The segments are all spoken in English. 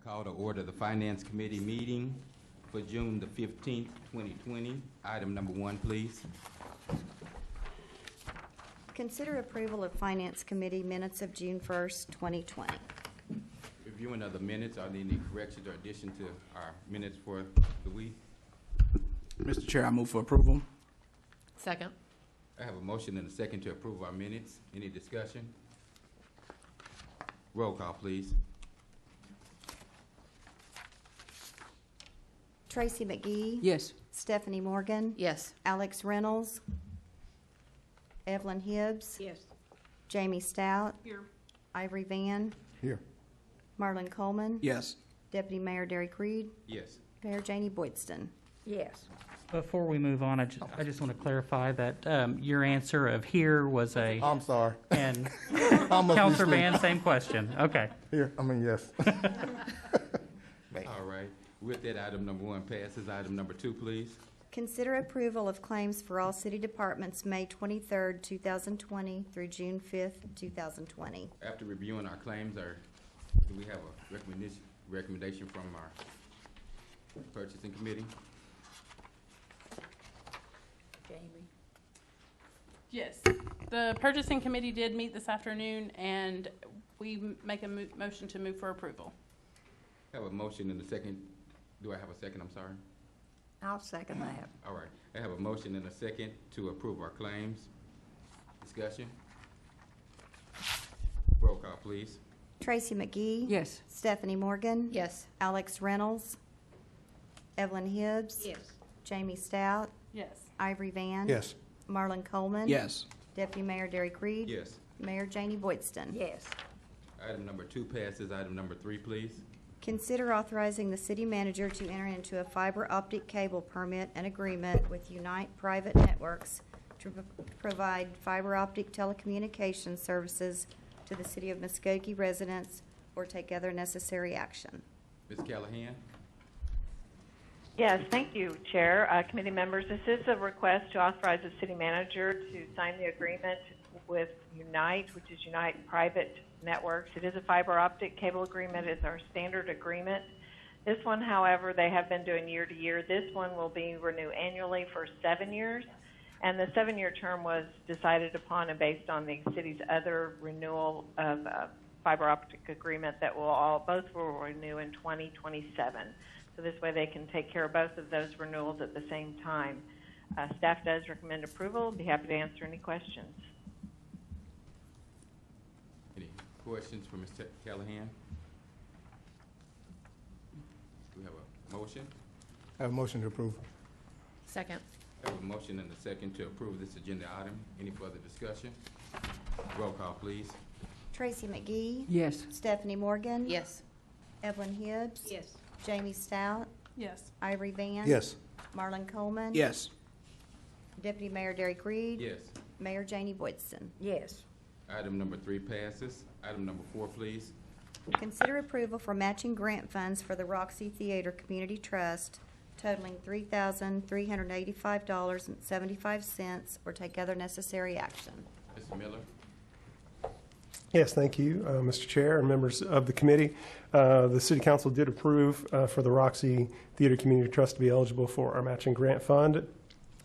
Call to order the Finance Committee meeting for June the 15th, 2020. Item number 1, please. Consider approval of Finance Committee minutes of June 1st, 2020. Reviewing of the minutes, are there any corrections or addition to our minutes for the week? Mr. Chair, I move for approval. Second. I have a motion and a second to approve our minutes. Any discussion? Roll call, please. Tracy McGee. Yes. Stephanie Morgan. Yes. Alex Reynolds. Evelyn Hibbs. Yes. Jamie Stout. Here. Ivory Van. Here. Marlon Coleman. Yes. Deputy Mayor Derek Reed. Yes. Mayor Janie Boydston. Yes. Before we move on, I just want to clarify that your answer of here was a, I'm sorry. and I must be Counselor asleep. Van, same question. Okay. Here, I mean, yes. All right. With that, item number 1 passes. Item number 2, please. Consider approval of claims for all city departments May 23rd, 2020 through June 5th, 2020. After reviewing our claims, do we have a recommendation from our purchasing committee? Jamie. Yes, the purchasing committee did meet this afternoon, and we make a motion to move for approval. I have a motion and a second. Do I have a second? I'm sorry. I'll second that. All right. I have a motion and a second to approve our claims. Discussion. Roll call, please. Tracy McGee. Yes. Stephanie Morgan. Yes. Alex Reynolds. Evelyn Hibbs. Yes. Jamie Stout. Yes. Ivory Van. Yes. Marlon Coleman. Yes. Deputy Mayor Derek Reed. Yes. Mayor Janie Boydston. Yes. Item number 2 passes. Item number 3, please. Consider authorizing the city manager to enter into a fiber optic cable permit and agreement with Unite Private Networks to provide fiber optic telecommunications services to the city of Muskogee residents or take other necessary action. Ms. Callahan? Yes, thank you, Chair. Committee members, this is a request to authorize the city manager to sign the agreement with Unite, which is Unite Private Networks. It is a fiber optic cable agreement. It's our standard agreement. This one, however, they have been doing year to year. This one will be renewed annually for 7 years, and the 7-year term was decided upon and based on the city's other renewal of fiber optic agreement that both will renew in 2027. So this way they can take care of both of those renewals at the same time. Staff does recommend approval. Be happy to answer any questions. Any questions for Ms. Callahan? Do we have a motion? I have a motion to approve. Second. I have a motion and a second to approve this agenda item. Any further discussion? Roll call, please. Tracy McGee. Yes. Stephanie Morgan. Yes. Evelyn Hibbs. Yes. Jamie Stout. Yes. Ivory Van. Yes. Marlon Coleman. Yes. Deputy Mayor Derek Reed. Yes. Mayor Janie Boydston. Yes. Item number 3 passes. Item number 4, please. Consider approval for matching grant funds for the Roxy Theater Community Trust totaling $3,385.75 or take other necessary action. Mr. Miller? Yes, thank you, Mr. Chair and members of the committee. The City Council did approve for the Roxy Theater Community Trust to be eligible for our matching grant fund,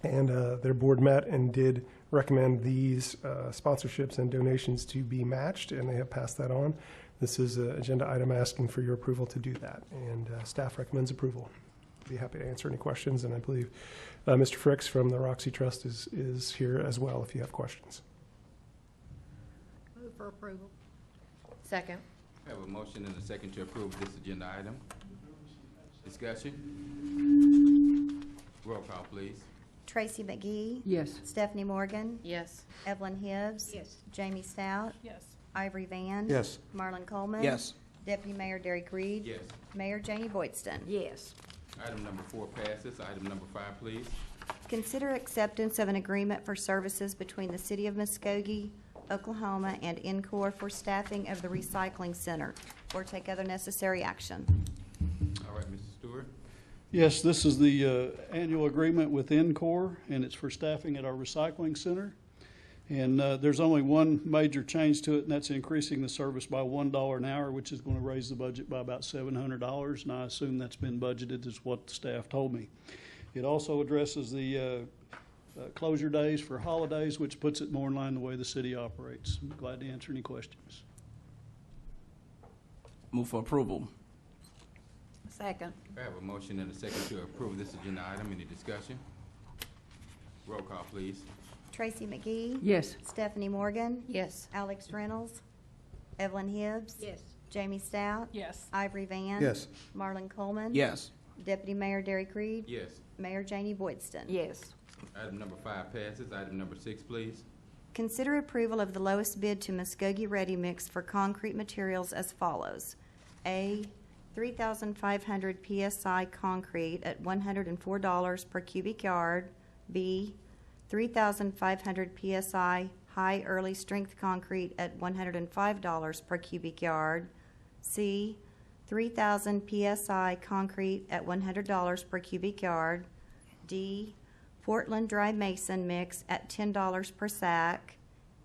and their board met and did recommend these sponsorships and donations to be matched, and they have passed that on. This is an agenda item asking for your approval to do that, and staff recommends approval. Be happy to answer any questions, and I believe Mr. Fricks from the Roxy Trust is here as well if you have questions. Move for approval. Second. I have a motion and a second to approve this agenda item. Discussion? Roll call, please. Tracy McGee. Yes. Stephanie Morgan. Yes. Evelyn Hibbs. Yes. Jamie Stout. Yes. Ivory Van. Yes. Marlon Coleman. Yes. Deputy Mayor Derek Reed. Yes. Mayor Janie Boydston. Yes. Item number 4 passes. Item number 5, please. Consider acceptance of an agreement for services between the City of Muskogee, Oklahoma, and Encore for staffing of the recycling center, or take other necessary action. All right, Mr. Stewart. Yes, this is the annual agreement with Encore, and it's for staffing at our recycling center. And there's only one major change to it, and that's increasing the service by $1 an hour, which is going to raise the budget by about $700, and I assume that's been budgeted, is what the staff told me. It also addresses the closure days for holidays, which puts it more in line the way the city operates. I'm glad to answer any questions. Move for approval. Second. I have a motion and a second to approve this agenda item. Any discussion? Roll call, please. Tracy McGee. Yes. Stephanie Morgan. Yes. Alex Reynolds. Evelyn Hibbs. Yes. Jamie Stout. Yes. Ivory Van. Yes. Marlon Coleman. Yes. Deputy Mayor Derek Reed. Yes. Mayor Janie Boydston. Yes. Item number 5 passes. Item number 6, please. Consider approval of the lowest bid to Muskogee Ready Mix for concrete materials as follows. A, 3,500 PSI concrete at $104 per cubic yard. B, 3,500 PSI high early strength concrete at $105 per cubic yard. C, 3,000 PSI concrete at $100 per cubic yard. D, Portland dry mason mix at $10 per sack.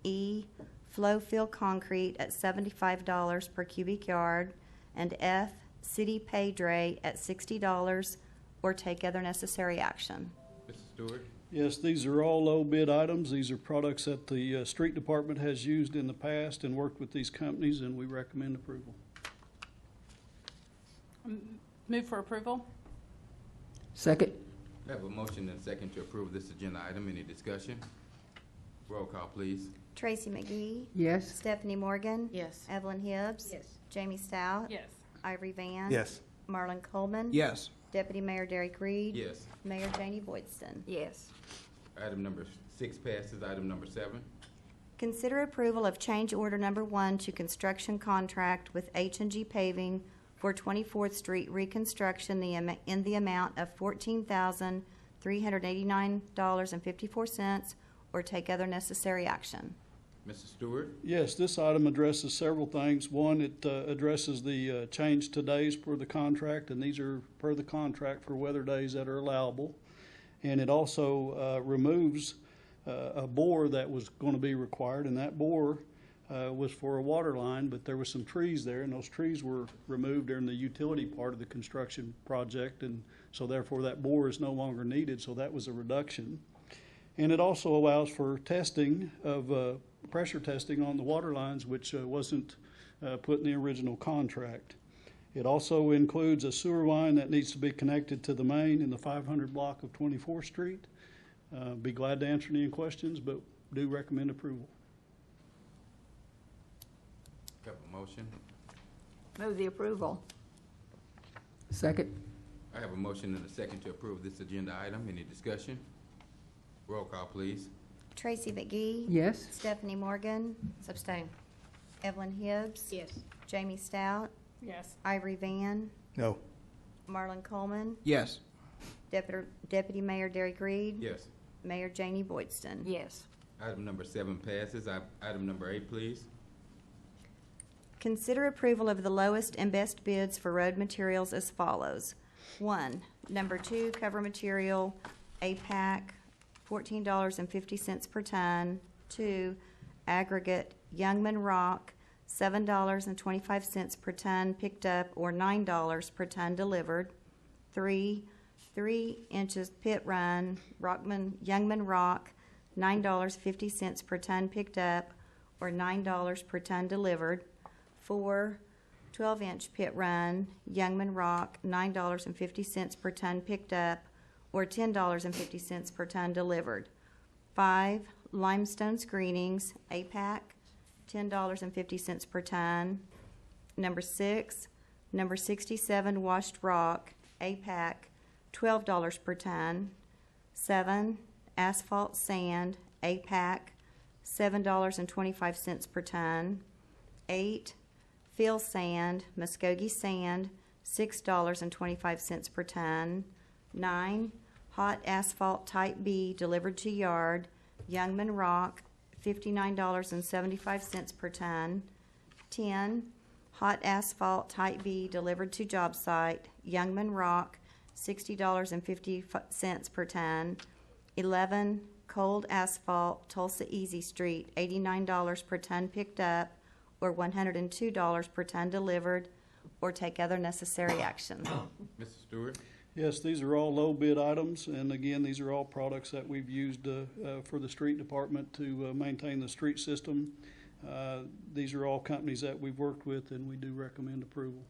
E, flow fill concrete at $75 per cubic yard. And F, city pay dray at $60, or take other necessary action. Mr. Stewart? Yes, these are all low bid items. These are products that the street department has used in the past and worked with these companies, and we recommend approval. Move for approval? Second. I have a motion and a second to approve this agenda item. Any discussion? Roll call, please. Tracy McGee. Yes. Stephanie Morgan. Yes. Evelyn Hibbs. Yes. Jamie Stout. Yes. Ivory Van. Yes. Marlon Coleman. Yes. Deputy Mayor Derek Reed. Yes. Mayor Janie Boydston. Yes. Item number 6 passes. Item number 7. Consider approval of change order number 1 to construction contract with H&G Paving for 24th Street reconstruction in the amount of $14,389.54, or take other necessary action. Mr. Stewart? Yes, this item addresses several things. One, it addresses the change to days per the contract, and these are per the contract for weather days that are allowable. And it also removes a bore that was going to be required, and that bore was for a water line, but there were some trees there, and those trees were removed during the utility part of the construction project, and so therefore that bore is no longer needed, so that was a reduction. And it also allows for testing of pressure testing on the water lines, which wasn't put in the original contract. It also includes a sewer line that needs to be connected to the main in the 500 block of 24th Street. Be glad to answer any questions, but do recommend approval. Have a motion. Move the approval. Second. I have a motion and a second to approve this agenda item. Any discussion? Roll call, please. Tracy McGee. Yes. Stephanie Morgan. Abstain. Evelyn Hibbs. Yes. Jamie Stout. Yes. Ivory Van. No. Marlon Coleman. Yes. Deputy Mayor Derek Reed. Yes. Mayor Janie Boydston. Yes. Item number 7 passes. Item number 8, please. Consider approval of the lowest and best bids for road materials as follows. 1, number 2, cover material, APAC, $14.50 per ton. 2, aggregate, Youngman Rock, $7.25 per ton picked up, or $9 per ton delivered. 3, 3 inches pit run, Youngman Rock, $9.50 per ton picked up, or $9 per ton delivered. 4, 12-inch pit run, Youngman Rock, $9.50 per ton picked up, or $10.50 per ton delivered. 5, limestone screenings, APAC, $10.50 per ton. Number 6, number 67 washed rock, APAC, $12 per ton. 7, asphalt sand, APAC, $7.25 per ton. 8, fill sand, Muskogee sand, $6.25 per ton. 9, hot asphalt type B delivered to yard, Youngman Rock, $59.75 per ton. 10, hot asphalt type B delivered to job site, Youngman Rock, $60.50 per ton. 11, cold asphalt Tulsa Easy Street, $89 per ton picked up, or $102 per ton delivered, or take other necessary action. Mr. Stewart? Yes, these are all low bid items, and again, these are all products that we've used for the street department to maintain the street system. These are all companies that we've worked with, and we do recommend approval.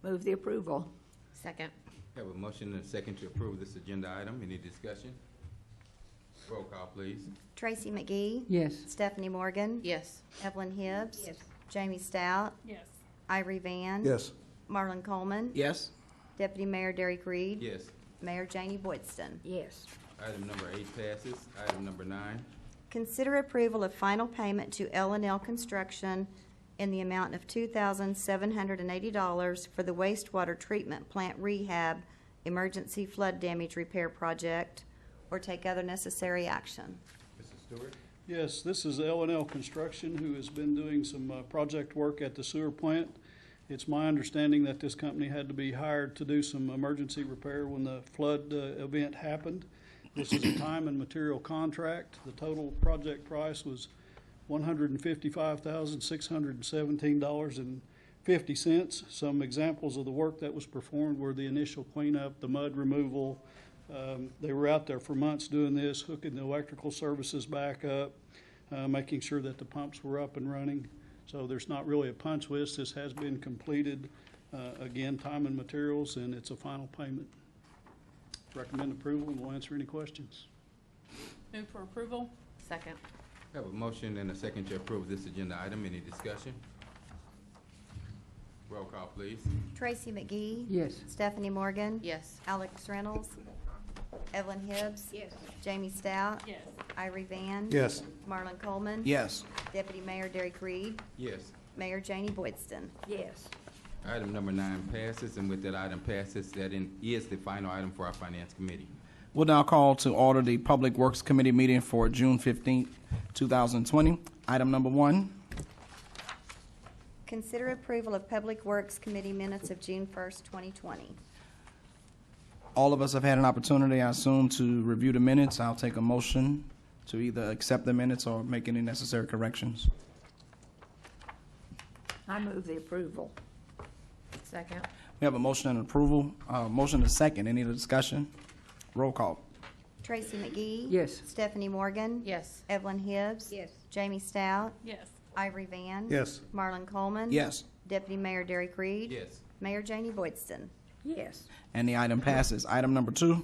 Move the approval. Second. Have a motion and a second to approve this agenda item. Any discussion? Roll call, please. Tracy McGee. Yes. Stephanie Morgan. Yes. Evelyn Hibbs. Jamie Stout. Yes. Ivory Van. Yes. Marlon Coleman. Yes. Deputy Mayor Derek Reed. Yes. Mayor Janie Boydston. Yes. Item number 8 passes. Item number 9. Consider approval of final payment to L&L Construction in the amount of $2,780 for the wastewater treatment plant rehab emergency flood damage repair project, or take other necessary action. Mr. Stewart? Yes, this is L&L Construction, who has been doing some project work at the sewer plant. It's my understanding that this company had to be hired to do some emergency repair when the flood event happened. This is a time and material contract. The total project price was $155,617.50. Some examples of the work that was performed were the initial cleanup, the mud removal. They were out there for months doing this, hooking the electrical services back up, making sure that the pumps were up and running. So there's not really a punch list. This has been completed. Again, time and materials, and it's a final payment. Recommend approval, and we'll answer any questions. Move for approval. Second. Have a motion and a second to approve this agenda item. Any discussion? Roll call, please. Tracy McGee. Yes. Stephanie Morgan. Yes. Alex Reynolds. Evelyn Hibbs. Yes. Jamie Stout. Yes. Ivory Van. Yes. Marlon Coleman. Yes. Deputy Mayor Derek Reed. Yes. Mayor Janie Boydston. Yes. Item number 9 passes, and with that item passes, that is the final item for our Finance Committee. We'll now call to order the Public Works Committee meeting for June 15th, 2020. Item number 1. Consider approval of Public Works Committee minutes of June 1st, 2020. All of us have had an opportunity, I assume, to review the minutes. I'll take a motion to either accept the minutes or make any necessary corrections. I move the approval. Second. We have a motion and approval. Motion and second. Any other discussion? Roll call. Tracy McGee. Yes. Stephanie Morgan. Yes. Evelyn Hibbs. Yes. Jamie Stout. Yes. Ivory Van. Yes. Marlon Coleman. Yes. Deputy Mayor Derek Reed. Yes. Mayor Janie Boydston. Yes. And the item passes. Item number 2.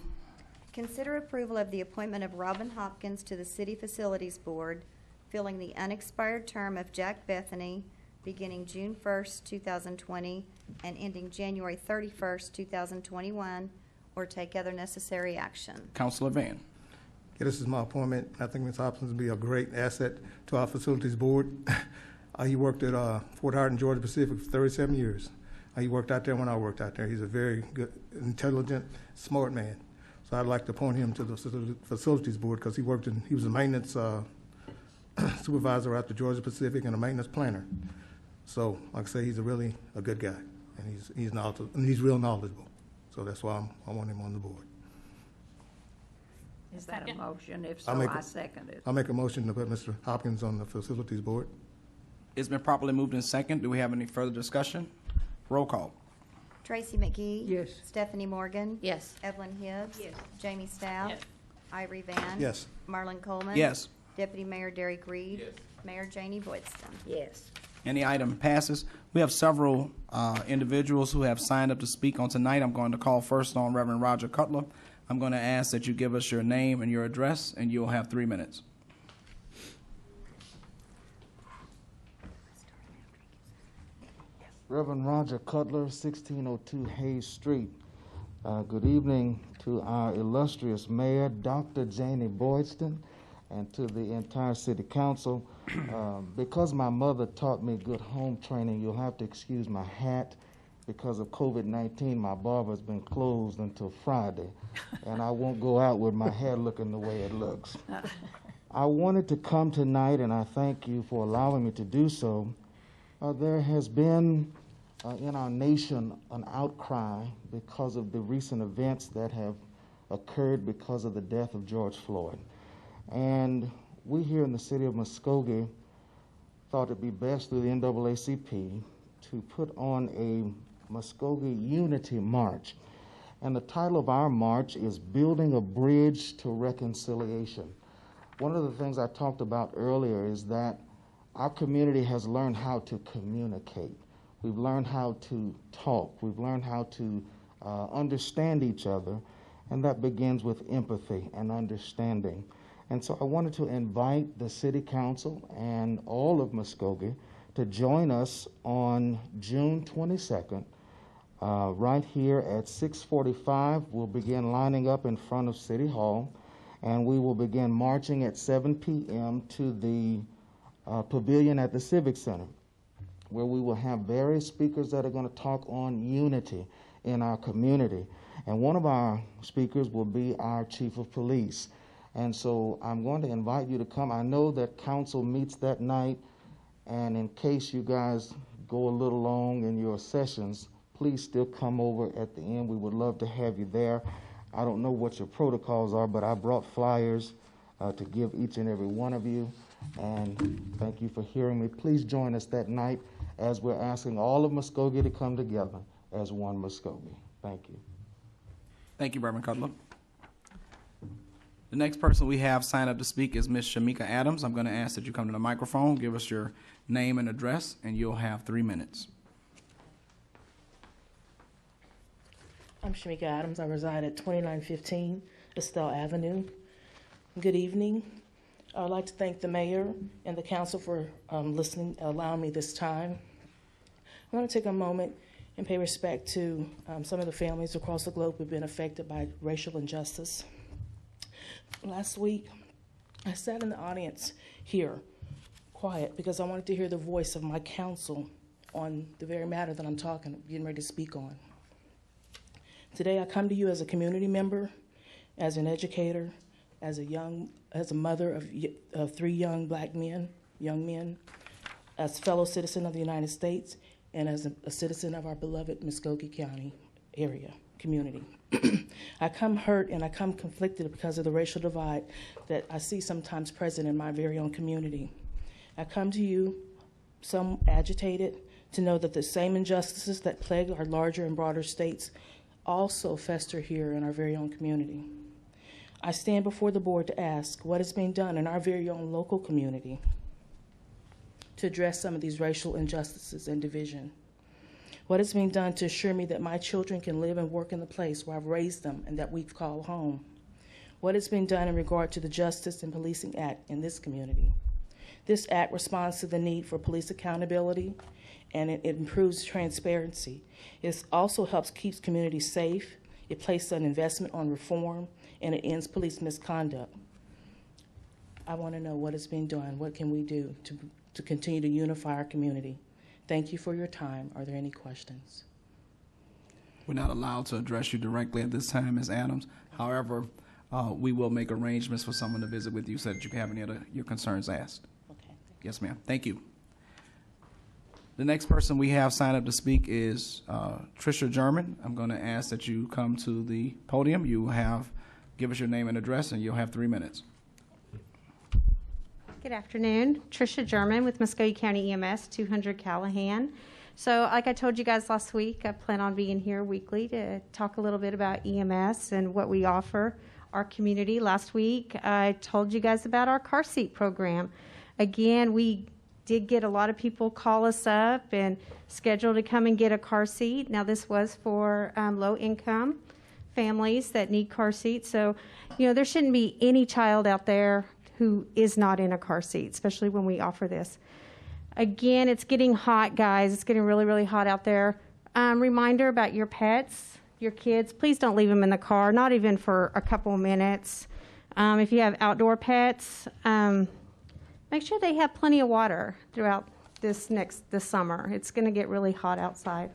Consider approval of the appointment of Robin Hopkins to the City Facilities Board, filling the unexpired term of Jack Bethany, beginning June 1st, 2020, and ending January 31st, 2021, or take other necessary action. Councilor Van. Yeah, this is my appointment. I think Ms. Hopkins will be a great asset to our Facilities Board. He worked at Fort Hardin, Georgia Pacific for 37 years. He worked out there when I worked out there. He's a very good, intelligent, smart man. So I'd like to appoint him to the Facilities Board because he was a maintenance supervisor out the Georgia Pacific and a maintenance planner. So, like I say, he's really a good guy, and he's real knowledgeable. So that's why I want him on the board. Is that a Second. motion? If so, I'll make I a- second it. I'll make a motion to put Mr. Hopkins on the Facilities Board. It's been properly moved in second. Do we have any further discussion? Roll call. Tracy McGee. Yes. Stephanie Morgan. Yes. Evelyn Hibbs. Yes. Jamie Stout. Yes. Ivory Van. Yes. Marlon Coleman. Yes. Deputy Mayor Derek Reed. Yes. Mayor Janie Boydston. Yes. And the item passes. We have several individuals who have signed up to speak on tonight. I'm going to call first on Reverend Roger Cutler. I'm going to ask that you give us your name and your address, and you'll have 3 minutes. Reverend Roger Cutler, 1602 Hayes Street. Good evening to our illustrious mayor, Dr. Janie Boydston, and to the entire city council. Because my mother taught me good home training, you'll have to excuse my hat. Because of COVID-19, my barber's been closed until Friday, and I won't go out with my hair looking the way it looks. I wanted to come tonight, and I thank you for allowing me to do so. There has been in our nation an outcry because of the recent events that have occurred because of the death of George Floyd. And we here in the city of Muskogee thought it'd be best through the NAACP to put on a Muskogee Unity March. And the title of our march is Building a Bridge to Reconciliation. One of the things I talked about earlier is that our community has learned how to communicate. We've learned how to talk. We've learned how to understand each other, and that begins with empathy and understanding. And so I wanted to invite the City Council and all of Muskogee to join us on June 22nd, right here at 6:45. We'll begin lining up in front of City Hall, and we will begin marching at 7 p.m. to the pavilion at the Civic Center, where we will have various speakers that are going to talk on unity in our community. And one of our speakers will be our Chief of Police. And so I'm going to invite you to come. I know that council meets that night, and in case you guys go a little long in your sessions, please still come over at the end. We would love to have you there. I don't know what your protocols are, but I brought flyers to give each and every one of you. And thank you for hearing me. Please join us that night as we're asking all of Muskogee to come together as one Muskogee. Thank you. Thank you, Reverend Cutler. The next person we have signed up to speak is Ms. Shamika Adams. I'm going to ask that you come to the microphone, give us your name and address, and you'll have 3 minutes. I'm Shamika Adams. I reside at 2915 Estelle Avenue. Good evening. I would like to thank the mayor and the council for allowing me this time. I want to take a moment and pay respect to some of the families across the globe who have been affected by racial injustice. Last week, I sat in the audience here, quiet, because I wanted to hear the voice of my council on the very matter that I'm getting ready to speak on. Today, I come to you as a community member, as an educator, as a mother of 3 young men, as a fellow citizen of the United States, and as a citizen of our beloved Muscogee County area community. I come hurt and I come conflicted because of the racial divide that I see sometimes present in my very own community. I come to you, some agitated, to know that the same injustices that plague our larger and broader states also fester here in our very own community. I stand before the board to ask what is being done in our very own local community to address some of these racial injustices and division. What is being done to assure me that my children can live and work in the place where I've raised them and that we've called home? What is being done in regard to the Justice and Policing Act in this community? This act responds to the need for police accountability, and it improves transparency. It also helps keep communities safe. It places an investment on reform, and it ends police misconduct. I want to know what is being done. What can we do to continue to unify our community? Thank you for your time. Are there any questions? We're not allowed to address you directly at this time, Ms. Adams. However, we will make arrangements for someone to visit with you so that you can have any of your concerns asked. Okay. Yes, ma'am. Thank you. The next person we have signed up to speak is Tricia German. I'm going to ask that you come to the podium. Give us your name and address, and you'll have 3 minutes. Good afternoon. Tricia German with Muscogee County EMS, 200 Callahan. So like I told you guys last week, I plan on being here weekly to talk a little bit about EMS and what we offer our community. Last week, I told you guys about our car seat program. Again, we did get a lot of people call us up and schedule to come and get a car seat. Now, this was for low-income families that need car seats. So, there shouldn't be any child out there who is not in a car seat, especially when we offer this. Again, it's getting hot, guys. It's getting really, really hot out there. Reminder about your pets, your kids. Please don't leave them in the car, not even for a couple of minutes. If you have outdoor pets, make sure they have plenty of water throughout this summer. It's going to get really hot outside.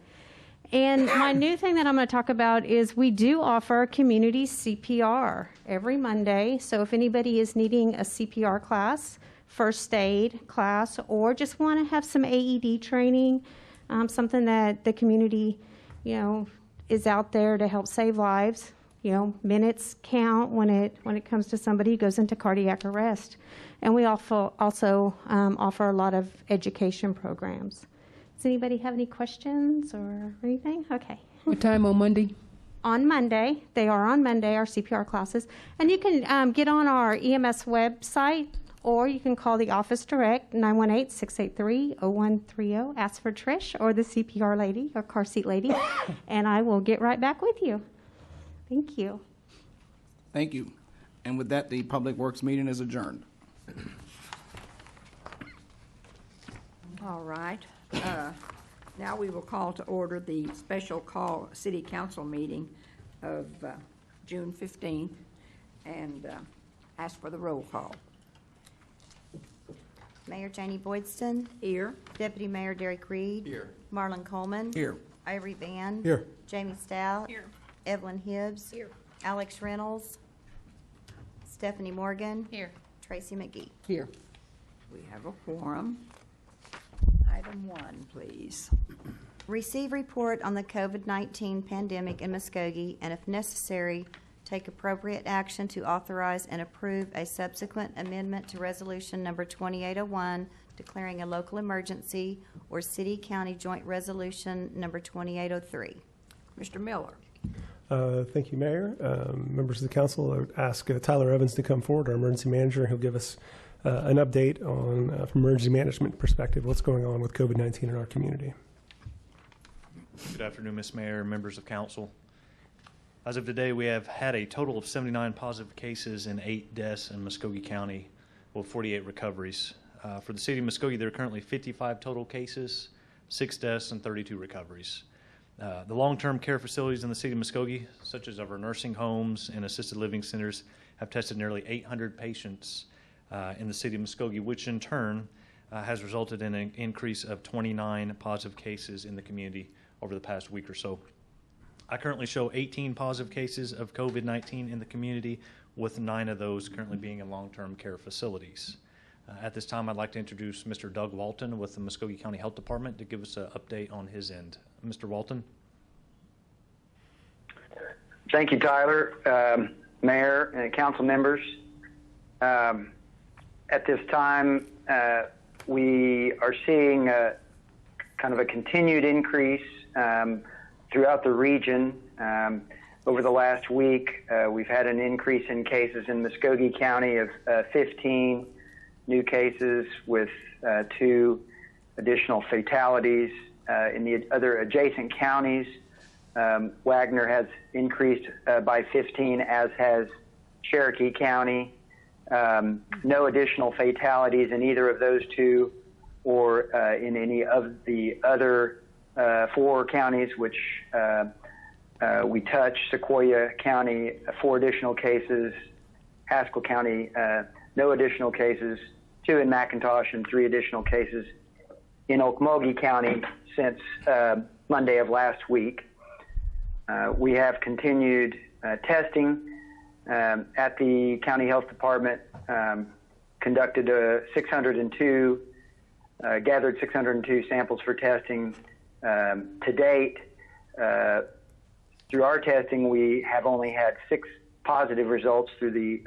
And my new thing that I'm going to talk about is we do offer community CPR every Monday. So if anybody is needing a CPR class, first aid class, or just want to have some AED training, something that the community, is out there to help save lives, minutes count when it comes to somebody who goes into cardiac arrest. And we also offer a lot of education programs. Does anybody have any questions or anything? Okay. What time on Monday? On Monday. They are on Monday, our CPR classes. And you can get on our EMS website, or you can call the office direct, 918-683-0130. Ask for Trish or the CPR lady or car seat lady, and I will get right back with you. Thank you. Thank you. And with that, the Public Works meeting is adjourned. All right. Now we will call to order the special call city council meeting of June 15th and ask for the roll call. Mayor Janie Boydston. Here. Deputy Mayor Derek Reed. Here. Marlon Coleman. Here. Ivory Van. Here. Jamie Stout. Here. Evelyn Hibbs. Here. Alex Reynolds. Stephanie Morgan. Here. Tracy McGee. Here. We have a quorum. Item 1, please. Receive report on the COVID-19 pandemic in Muskogee, and if necessary, take appropriate action to authorize and approve a subsequent amendment to Resolution Number 2801, declaring a local emergency, or City-County Joint Resolution Number 2803. Mr. Miller. Thank you, Mayor. Members of the council, I would ask Tyler Evans to come forward, our emergency manager. He'll give us an update on, from emergency management perspective, what's going on with COVID-19 in our community. Good afternoon, Ms. Mayor, members of council. As of today, we have had a total of 79 positive cases and 8 deaths in Muscogee County, with 48 recoveries. For the city of Muscogee, there are currently 55 total cases, 6 deaths, and 32 recoveries. The long-term care facilities in the city of Muscogee, such as our nursing homes and assisted living centers, have tested nearly 800 patients in the city of Muskogee, which in turn has resulted in an increase of 29 positive cases in the community over the past week or so. I currently show 18 positive cases of COVID-19 in the community, with 9 of those currently being in long-term care facilities. At this time, I'd like to introduce Mr. Doug Walton with the Muscogee County Health Department to give us an update on his end. Mr. Walton. Thank you, Tyler, Mayor, and council members. At this time, we are seeing kind of a continued increase throughout the region. Over the last week, we've had an increase in cases in Muskogee County of 15 new cases, with 2 additional fatalities. In the other adjacent counties, Wagner has increased by 15, as has Cherokee County. No additional fatalities in either of those 2 or in any of the other 4 counties which we touch. Sequoia County, 4 additional cases. Haskell County, no additional cases. 2 in McIntosh, and 3 additional cases in Okmulgee County since Monday of last week. We have continued testing at the County Health Department, conducted 602, gathered 602 samples for testing. To date, through our testing, we have only had 6 positive results through the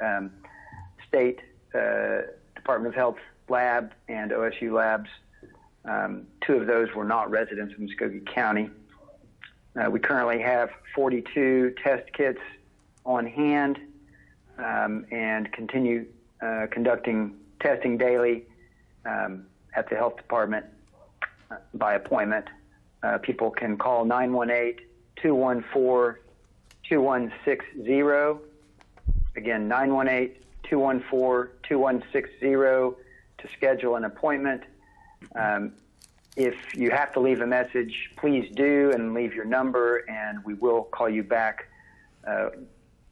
state Department of Health lab and OSU labs. 2 of those were not residents of Muskogee County. We currently have 42 test kits on hand and continue conducting testing daily at the health department by appointment. People can call 918-214-2160. Again, 918-214-2160 to schedule an appointment. If you have to leave a message, please do, and leave your number, and we will call you back,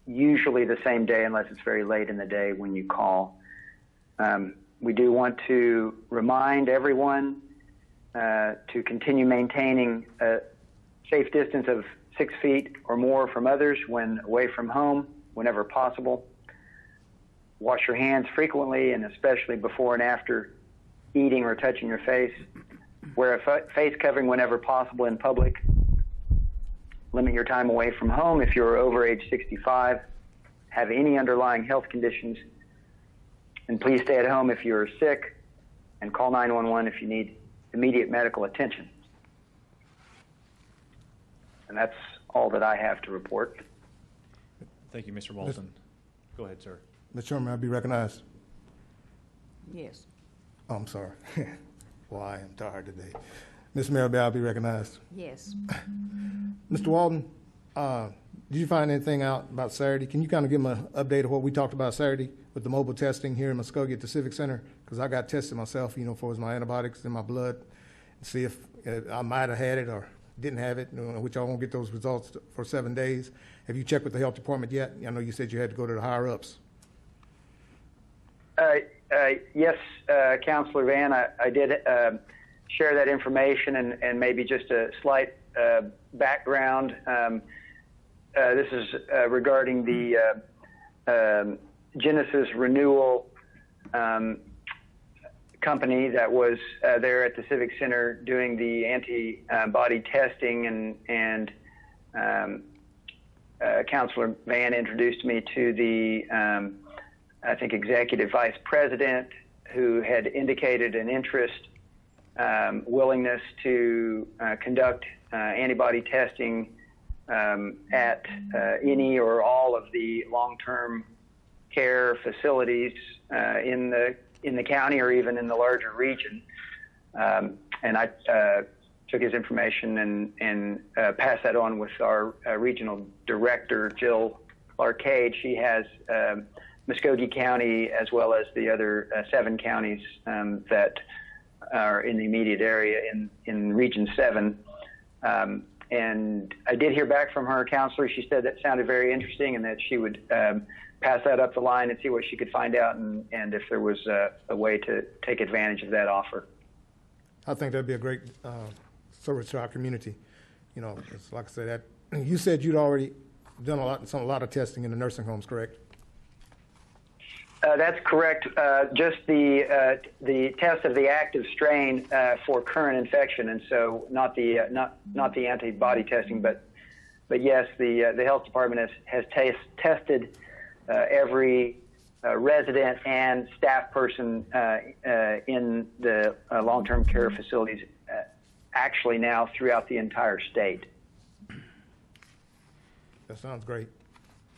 usually the same day unless it's very late in the day when you call. We do want to remind everyone to continue maintaining a safe distance of 6 feet or more from others when away from home, whenever possible. Wash your hands frequently, and especially before and after eating or touching your face. Wear a face covering whenever possible in public. limit your time away from home if you're over age 65, have any underlying health conditions, and please stay at home if you're sick, and call 911 if you need immediate medical attention. And that's all that I have to report. Thank you, Mr. Walton. Go ahead, sir. Mr. Chairman, I'll be recognized. Yes. Oh, I'm sorry. Well, I am tired today. Ms. Mayor, I'll be recognized. Yes. Mr. Walton, did you find anything out about Saturday? Can you kind of give me an update of what we talked about Saturday with the mobile testing here in Muscogee at the Civic Center? Because I got tested myself, for my antibiotics in my blood, and see if I might have had it or didn't have it, which I won't get those results for 7 days. Have you checked with the health department yet? I know you said you had to go to the higher ups. Yes, Councilor Van, I did share that information, and maybe just a slight background. This is regarding the Genesis Renewal company that was there at the Civic Center doing the antibody testing, and Councilor Van introduced me to the I think executive vice president, who had indicated an interest, willingness to conduct antibody testing at any or all of the long-term care facilities in the county or even in the larger region. And I took his information and passed that on with our regional director, Jill Larcade. She has Muscogee County, as well as the other 7 counties that are in the immediate area in Region 7. And I did hear back from her counselor. She said that sounded very interesting and that she would pass that up the line and see what she could find out, and if there was a way to take advantage of that offer. I think that'd be a great service to our community. It's like I said, you said you'd already done a lot of testing in the nursing homes, correct? That's correct. Just the test of the active strain for current infection, and so not the antibody testing, but yes, the health department has tested every resident and staff person in the long-term care facilities, actually now throughout the entire state. That sounds great.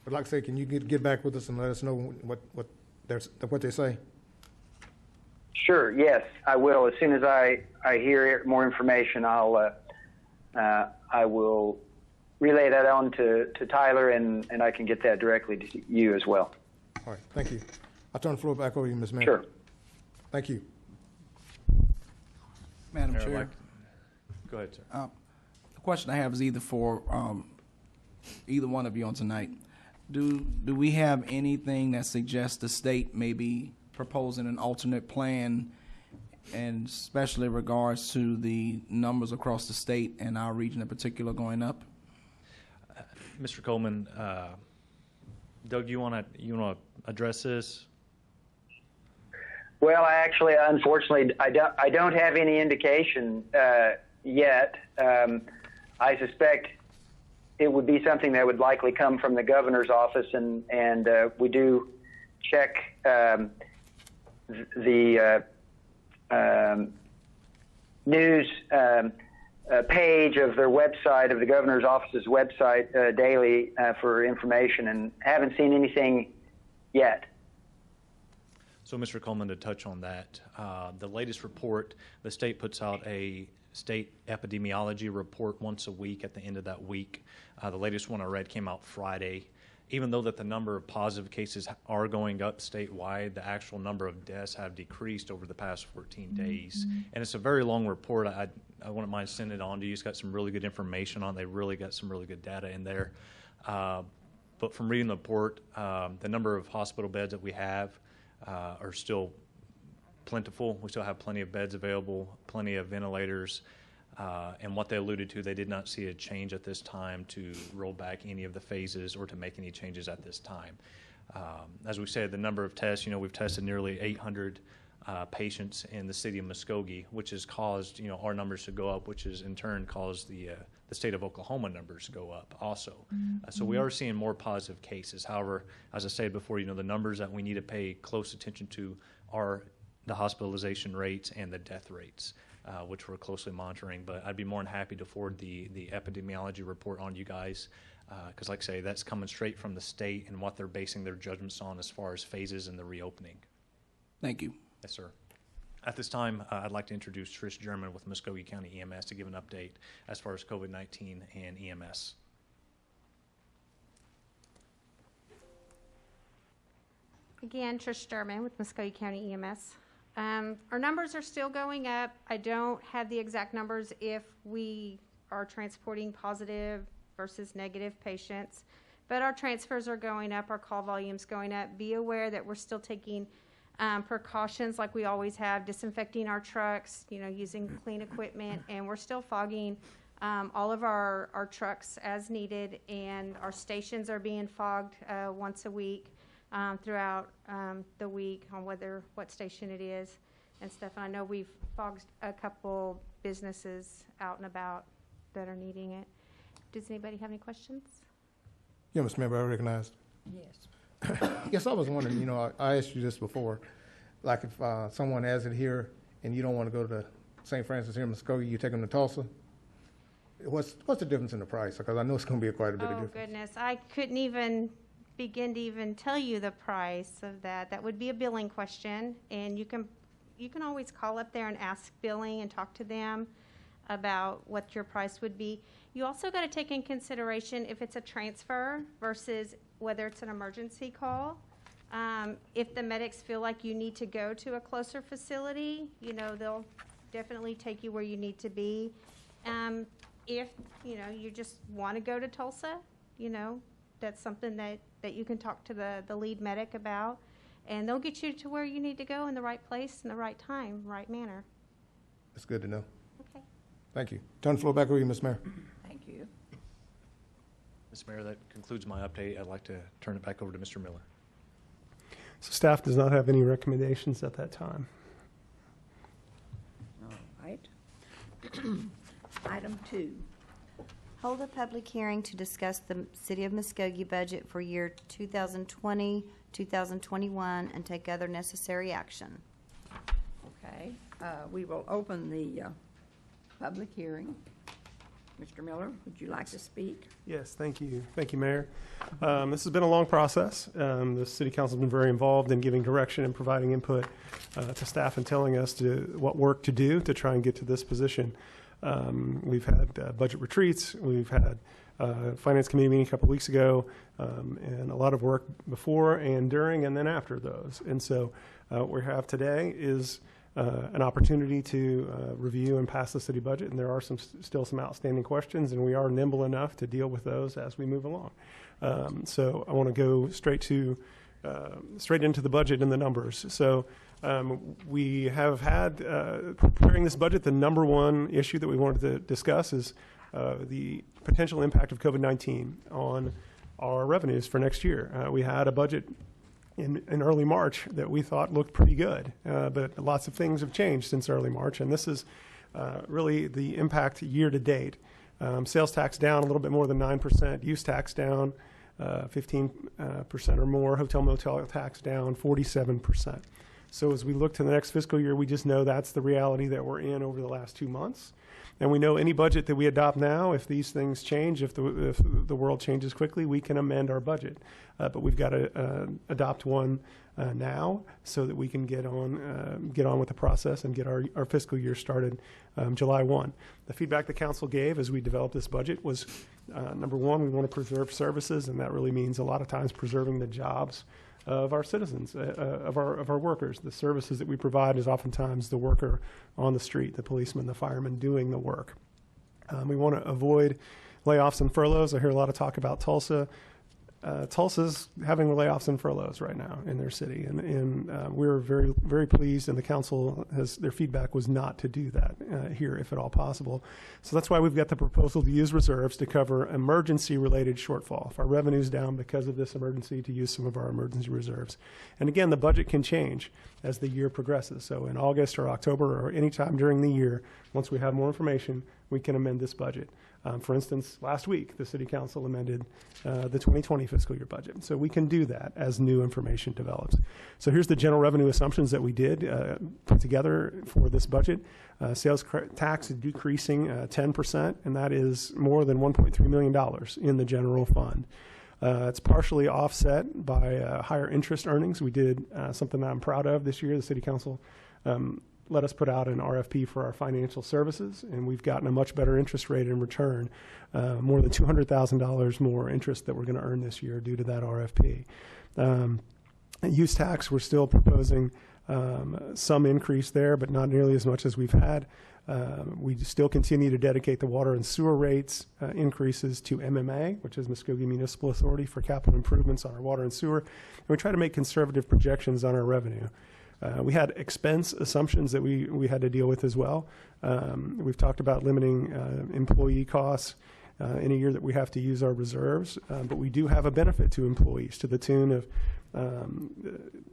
But like I say, can you get back with us and let us know what they say? Sure. Yes, I will. As soon as I hear more information, I will relay that on to Tyler, and I can get that directly to you as well. All right. Thank you. I'll turn the floor back over to you, Ms. Mayor. Sure. Thank you. Madam Chair. Go ahead, sir. The question I have is either for either one of you on tonight. Do we have anything that suggests the state may be proposing an alternate plan, and especially in regards to the numbers across the state and our region in particular going up? Mr. Coleman, Doug, you want to address this? Well, unfortunately, I don't have any indication yet. I suspect it would be something that would likely come from the governor's office, and we do check the news page of their website, of the governor's office's website, daily for information, and haven't seen anything yet. So, Mr. Coleman, to touch on that, the latest report, the state puts out a state epidemiology report once a week at the end of that week. The latest one I read came out Friday. Even though that the number of positive cases are going up statewide, the actual number of deaths have decreased over the past 14 days. And it's a very long report. I wouldn't mind sending it on to you. It's got some really good information on it. They really got some really good data in there. But from reading the report, the number of hospital beds that we have are still plentiful. We still have plenty of beds available, plenty of ventilators. And what they alluded to, they did not see a change at this time to roll back any of the phases or to make any changes at this time. As we said, the number of tests, we've tested nearly 800 patients in the city of Muskogee, which has caused, our numbers to go up, which has in turn caused the the state of Oklahoma numbers go up also. So we are seeing more positive cases. However, as I said before, the numbers that we need to pay close attention to are the hospitalization rates and the death rates, which we're closely monitoring. But I'd be more than happy to forward the epidemiology report on to you guys, because like I say, that's coming straight from the state and what they're basing their judgments on as far as phases in the reopening. Thank you. Yes, sir. At this time, I'd like to introduce Tricia German with Muskogee County EMS to give an update as far as COVID-19 and EMS. Again, Tricia German with Muscogee County EMS. Our numbers are still going up. I don't have the exact numbers if we are transporting positive versus negative patients, but our transfers are going up, our call volume's going up. Be aware that we're still taking precautions like we always have, disinfecting our trucks, using clean equipment, and we're still fogging all of our trucks as needed, and our stations are being fogged once a week throughout the week on what station it is and stuff. And I know we've fogged a couple businesses out and about that are needing it. Does anybody have any questions? Yeah, Mr. Member, I recognized. Yes. Yes, I was wondering, I asked you this before, like if someone has it here and you don't want to go to St. Francis here in Muskogee, you take them to Tulsa. What's the difference in the price? Because I know it's going to be quite a bit of difference. Oh, goodness. I couldn't even begin to even tell you the price of that. That would be a billing question, and you can always call up there and ask billing and talk to them about what your price would be. You also got to take in consideration if it's a transfer versus whether it's an emergency call. If the medics feel like you need to go to a closer facility, they'll definitely take you where you need to be. If, you just want to go to Tulsa, that's something that you can talk to the lead medic about, and they'll get you to where you need to go in the right place, in the right time, right manner. That's good to know. Okay. Thank you. Turn the floor back over to you, Ms. Mayor. Thank you. Mr. Mayor, that concludes my update. I'd like to turn it back over to Mr. Miller. So staff does not have any recommendations at that time. All right. Item 2. Hold a public hearing to discuss the City of Muskogee budget for year 2020, 2021, and take other necessary action. Okay. We will open the public hearing. Mr. Miller, would you like to speak? Yes, thank you. Thank you, Mayor. This has been a long process. The City Council has been very involved in giving direction and providing input to staff and telling us what work to do to try and get to this position. We've had budget retreats. We've had Finance Committee meeting a couple weeks ago, and a lot of work before and during and then after those. And so what we have today is an opportunity to review and pass the city budget, and there are still some outstanding questions, and we are nimble enough to deal with those as we move along. So I want to go straight into the budget and the numbers. So we have had, preparing this budget, the number one issue that we wanted to discuss is the potential impact of COVID-19 on our revenues for next year. We had a budget in early March that we thought looked pretty good, but lots of things have changed since early March, and this is really the impact year to date. Sales tax down a little bit more than 9%, use tax down 15% or more, hotel motel tax down 47%. So as we look to the next fiscal year, we just know that's the reality that we're in over the last 2 months. And we know any budget that we adopt now, if these things change, if the world changes quickly, we can amend our budget. But we've got to adopt one now so that we can get on with the process and get our fiscal year started July 1. The feedback the council gave as we developed this budget was, number one, we want to preserve services, and that really means a lot of times preserving the jobs of our citizens, of our workers. The services that we provide is oftentimes the worker on the street, the policeman, the fireman doing the work. We want to avoid layoffs and furloughs. I hear a lot of talk about Tulsa. Tulsa's having layoffs and furloughs right now in their city, and we're very, very pleased, and the council their feedback was not to do that here if at all possible. So that's why we've got the proposal to use reserves to cover emergency-related shortfall. If our revenue's down because of this emergency, to use some of our emergency reserves. And again, the budget can change as the year progresses. So in August or October or any time during the year, once we have more information, we can amend this budget. For instance, last week, the City Council amended the 2020 fiscal year budget. So we can do that as new information develops. So here's the general revenue assumptions that we did put together for this budget. Sales tax is decreasing 10%, and that is more than $1.3 million in the general fund. It's partially offset by higher interest earnings. We did something that I'm proud of this year. The City Council let us put out an RFP for our financial services, and we've gotten a much better interest rate in return, more than $200,000 more interest that we're going to earn this year due to that RFP. Use tax, we're still proposing some increase there, but not nearly as much as we've had. We still continue to dedicate the water and sewer rates increases to MMA, which is Muskogee Municipal Authority, for capital improvements on our water and sewer. And we try to make conservative projections on our revenue. We had expense assumptions that we had to deal with as well. We've talked about limiting employee costs in a year that we have to use our reserves, but we do have a benefit to employees to the tune of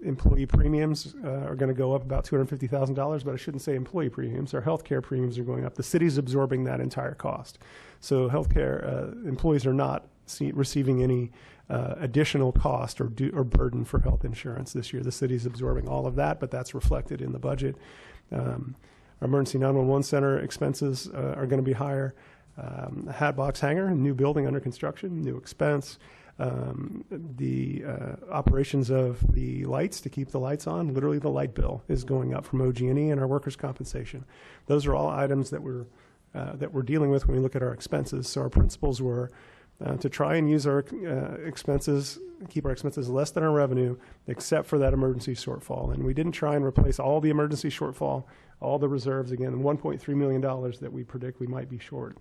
employee premiums are going to go up about $250,000, but I shouldn't say employee premiums. Our healthcare premiums are going up. The city's absorbing that entire cost. So healthcare employees are not receiving any additional cost or burden for health insurance this year. The city's absorbing all of that, but that's reflected in the budget. Our emergency 911 center expenses are going to be higher. A hat box hangar, a new building under construction, new expense. The operations of the lights to keep the lights on, literally the light bill is going up from OG&E, and our workers' compensation. Those are all items that we're dealing with when we look at our expenses. So our principles were to try and use our expenses, keep our expenses less than our revenue, except for that emergency shortfall. And we didn't try and replace all the emergency shortfall, all the reserves, again, $1.3 million that we predict we might be short.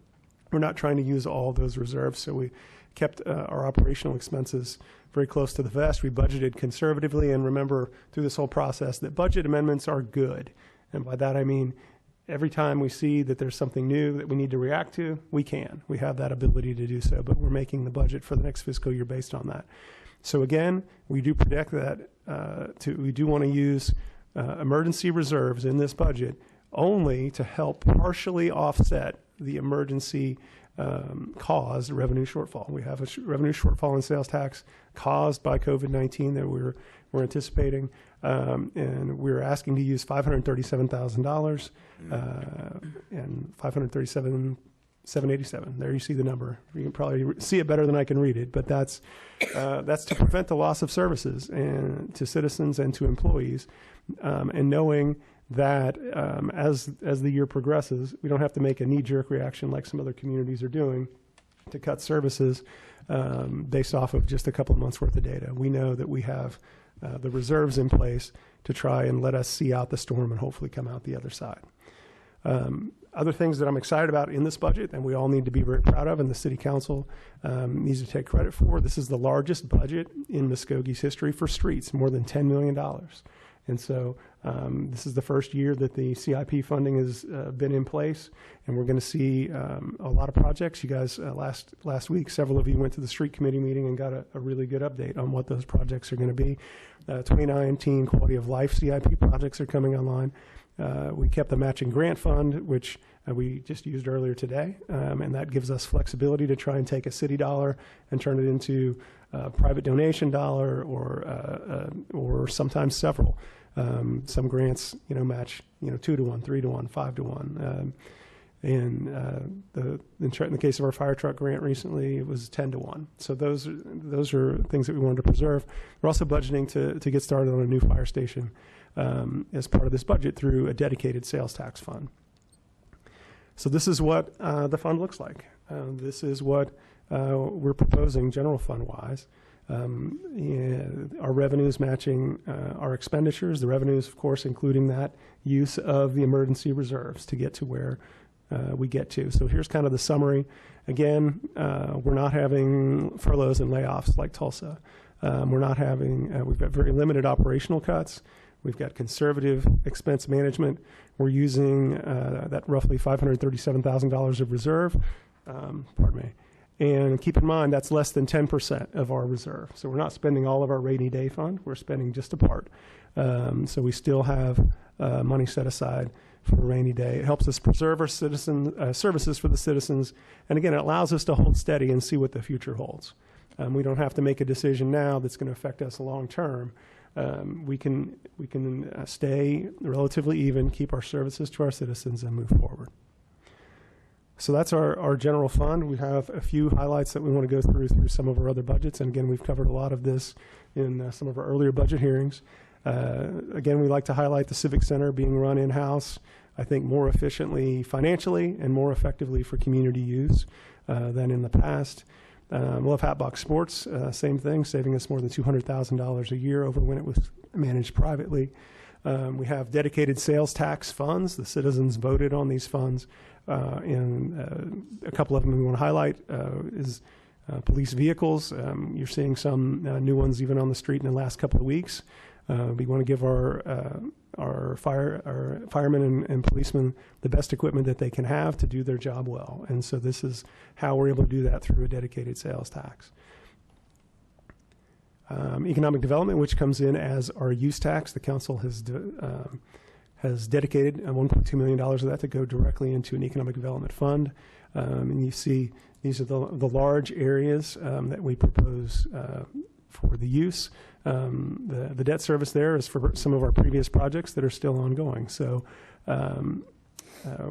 We're not trying to use all those reserves, so we kept our operational expenses very close to the vest. We budgeted conservatively, and remember through this whole process that budget amendments are good. And by that I mean every time we see that there's something new that we need to react to, we can. We have that ability to do so, but we're making the budget for the next fiscal year based on that. So again, we do predict that we do want to use emergency reserves in this budget only to help partially offset the emergency caused revenue shortfall. We have a revenue shortfall in sales tax caused by COVID-19 that we're anticipating, and we're asking to use $537,000 and $537,787. There you see the number. You can probably see it better than I can read it, but that's to prevent the loss of services and to citizens and to employees, and knowing that as the year progresses, we don't have to make a knee-jerk reaction like some other communities are doing to cut services based off of just a couple of months' worth of data. We know that we have the reserves in place to try and let us see out the storm and hopefully come out the other side. Other things that I'm excited about in this budget, and we all need to be very proud of, and the City Council needs to take credit for, this is the largest budget in Muscogee's history for streets, more than $10 million. And so this is the first year that the CIP funding has been in place, and we're going to see a lot of projects. You guys, last week, several of you went to the street committee meeting and got a really good update on what those projects are going to be. 2019 quality of life CIP projects are coming online. We kept the matching grant fund, which we just used earlier today, and that gives us flexibility to try and take a city dollar and turn it into a private donation dollar or sometimes several. Some grants, match, 2-to-1, 3-to-1, 5-to-1. And in the case of our fire truck grant recently, it was 10-to-1. So those are things that we wanted to preserve. We're also budgeting to get started on a new fire station as part of this budget through a dedicated sales tax fund. So this is what the fund looks like. This is what we're proposing general fund-wise. Our revenues matching our expenditures. The revenues, of course, including that use of the emergency reserves to get to where we get to. So here's kind of the summary. Again, we're not having furloughs and layoffs like Tulsa. We're not having, we've got very limited operational cuts. We've got conservative expense management. We're using that roughly $537,000 of reserve, pardon me. And keep in mind, that's less than 10% of our reserve. So we're not spending all of our rainy day fund. We're spending just a part. So we still have money set aside for a rainy day. It helps us preserve our services for the citizens. And again, it allows us to hold steady and see what the future holds. We don't have to make a decision now that's going to affect us long term. We can stay relatively even, keep our services to our citizens, and move forward. So that's our general fund. We have a few highlights that we want to go through some of our other budgets. And again, we've covered a lot of this in some of our earlier budget hearings. Again, we like to highlight the Civic Center being run in-house, I think more efficiently financially and more effectively for community use than in the past. Love Hatbox Sports, same thing, saving us more than $200,000 a year over when it was managed privately. We have dedicated sales tax funds. The citizens voted on these funds. And a couple of them we want to highlight is police vehicles. You're seeing some new ones even on the street in the last couple of weeks. We want to give our firemen and policemen the best equipment that they can have to do their job well. And so this is how we're able to do that through a dedicated sales tax. Economic development, which comes in as our use tax. The council has dedicated $1.2 million of that to go directly into an economic development fund. And you see these are the large areas that we propose for the use. The debt service there is for some of our previous projects that are still ongoing. So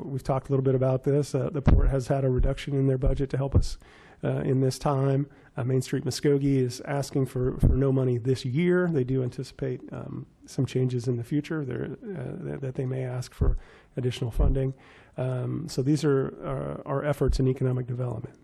we've talked a little bit about this. The port has had a reduction in their budget to help us in this time. Main Street Muskogee is asking for no money this year. They do anticipate some changes in the future that they may ask for additional funding. So these are our efforts in economic development.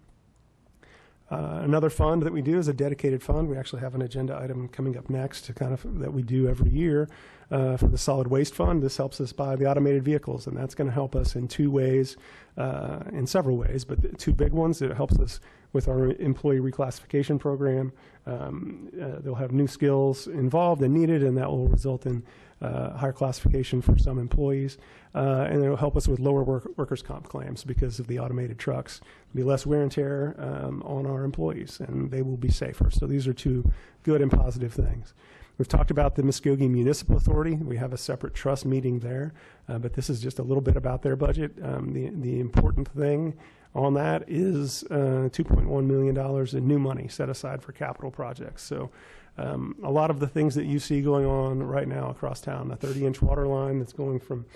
Another fund that we do is a dedicated fund. We actually have an agenda item coming up next that we do every year for the solid waste fund. This helps us buy the automated vehicles, and that's going to help us in two ways, in several ways, but the two big ones. It helps us with our employee reclassification program. They'll have new skills involved and needed, and that will result in higher classification for some employees. And it will help us with lower workers' comp claims because of the automated trucks. There'll be less wear and tear on our employees, and they will be safer. So these are two good and positive things. We've talked about the Muskogee Municipal Authority. We have a separate trust meeting there, but this is just a little bit about their budget. The important thing on that is $2.1 million in new money set aside for capital projects. So a lot of the things that you see going on right now across town, the 30-inch water line that's going from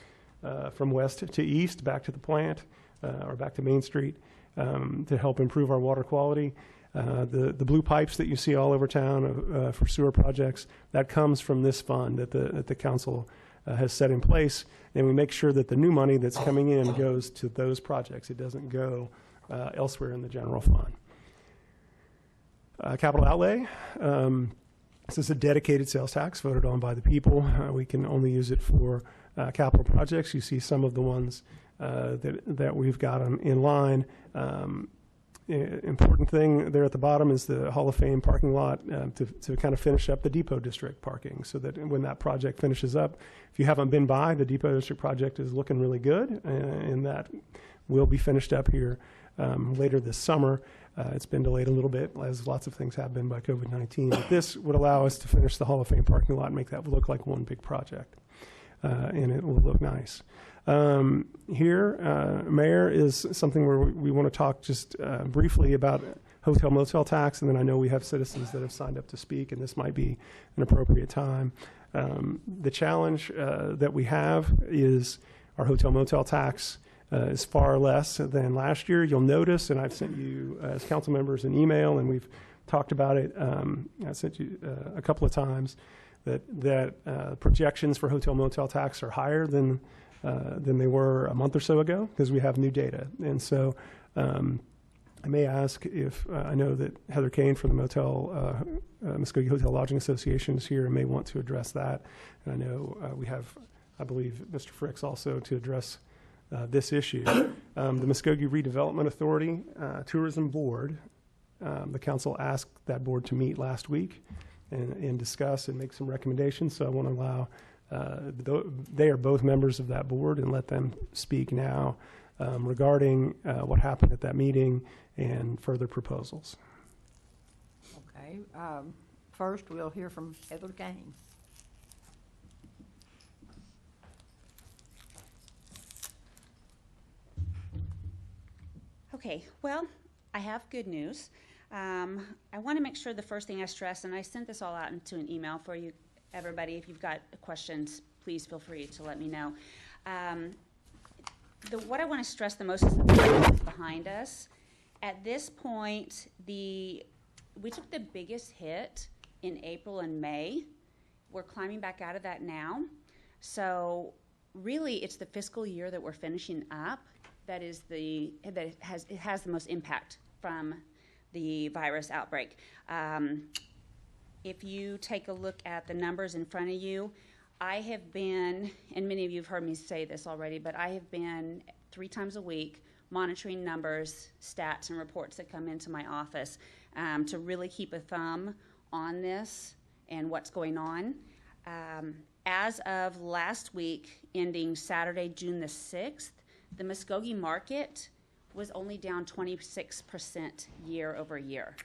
west to east back to the plant or back to Main Street to help improve our water quality. The blue pipes that you see all over town for sewer projects, that comes from this fund that the council has set in place. And we make sure that the new money that's coming in goes to those projects. It doesn't go elsewhere in the general fund. Capital outlay. This is a dedicated sales tax voted on by the people. We can only use it for capital projects. You see some of the ones that we've got in line. Important thing there at the bottom is the Hall of Fame parking lot to kind of finish up the Depot District parking so that when that project finishes up, if you haven't been by, the Depot District project is looking really good, and that will be finished up here later this summer. It's been delayed a little bit, as lots of things have been by COVID-19. But this would allow us to finish the Hall of Fame parking lot and make that look like one big project, and it will look nice. Here, Mayor, is something where we want to talk just briefly about hotel motel tax, and then I know we have citizens that have signed up to speak, and this might be an appropriate time. The challenge that we have is our hotel motel tax is far less than last year. You'll notice, and I've sent you as council members an email, and we've talked about it. I sent you a couple of times that projections for hotel motel tax are higher than they were a month or so ago because we have new data. And so I may ask if I know that Heather Kane from the Muskogee Hotel Lodging Association is here and may want to address that. And I know we have, I believe, Mr. Fricks also to address this issue. The Muskogee Redevelopment Authority Tourism Board, the council asked that board to meet last week and discuss and make some recommendations. So I want to allow they are both members of that board and let them speak now regarding what happened at that meeting and further proposals. Okay. First, we'll hear from Heather Kane. Okay, well, I have good news. I want to make sure the first thing I stress, and I sent this all out into an email for you, everybody. If you've got questions, please feel free to let me know. What I want to stress the most is the process behind us. At this point, we took the biggest hit in April and May. We're climbing back out of that now. So really, it's the fiscal year that we're finishing up that has the most impact from the virus outbreak. If you take a look at the numbers in front of you, I have been, and many of you have heard me say this already, but I have been 3 times a week monitoring numbers, stats, and reports that come into my office to really keep a thumb on this and what's going on. As of last week, ending Saturday, June the 6th, the Muscogee market was only down 26% year over year.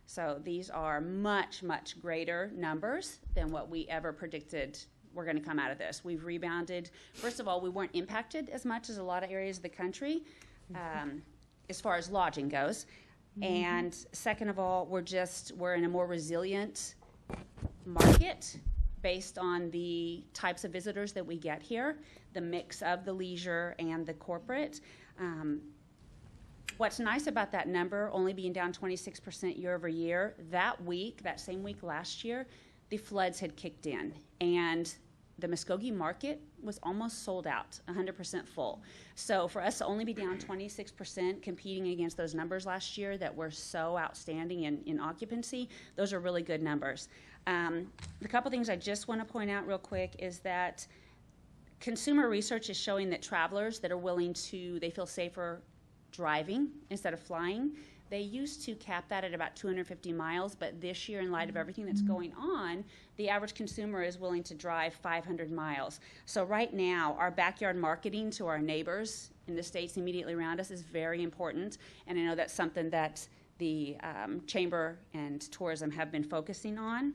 So these are much, much greater numbers than what we ever predicted were going to come out of this. We've rebounded. First of all, we weren't impacted as much as a lot of areas of the country as far as lodging goes. And second of all, we're in a more resilient market based on the types of visitors that we get here, the mix of the leisure and the corporate. What's nice about that number only being down 26% year over year, that same week last year, the floods had kicked in, and the Muskogee market was almost sold out, 100% full. So for us to only be down 26% competing against those numbers last year that were so outstanding in occupancy, those are really good numbers. The couple things I just want to point out real quick is that consumer research is showing that travelers that are they feel safer driving instead of flying. They used to cap that at about 250 miles, but this year, in light of everything that's going on, the average consumer is willing to drive 500 miles. So right now, our backyard marketing to our neighbors in the states immediately around us is very important, and I know that's something that the Chamber and Tourism have been focusing on.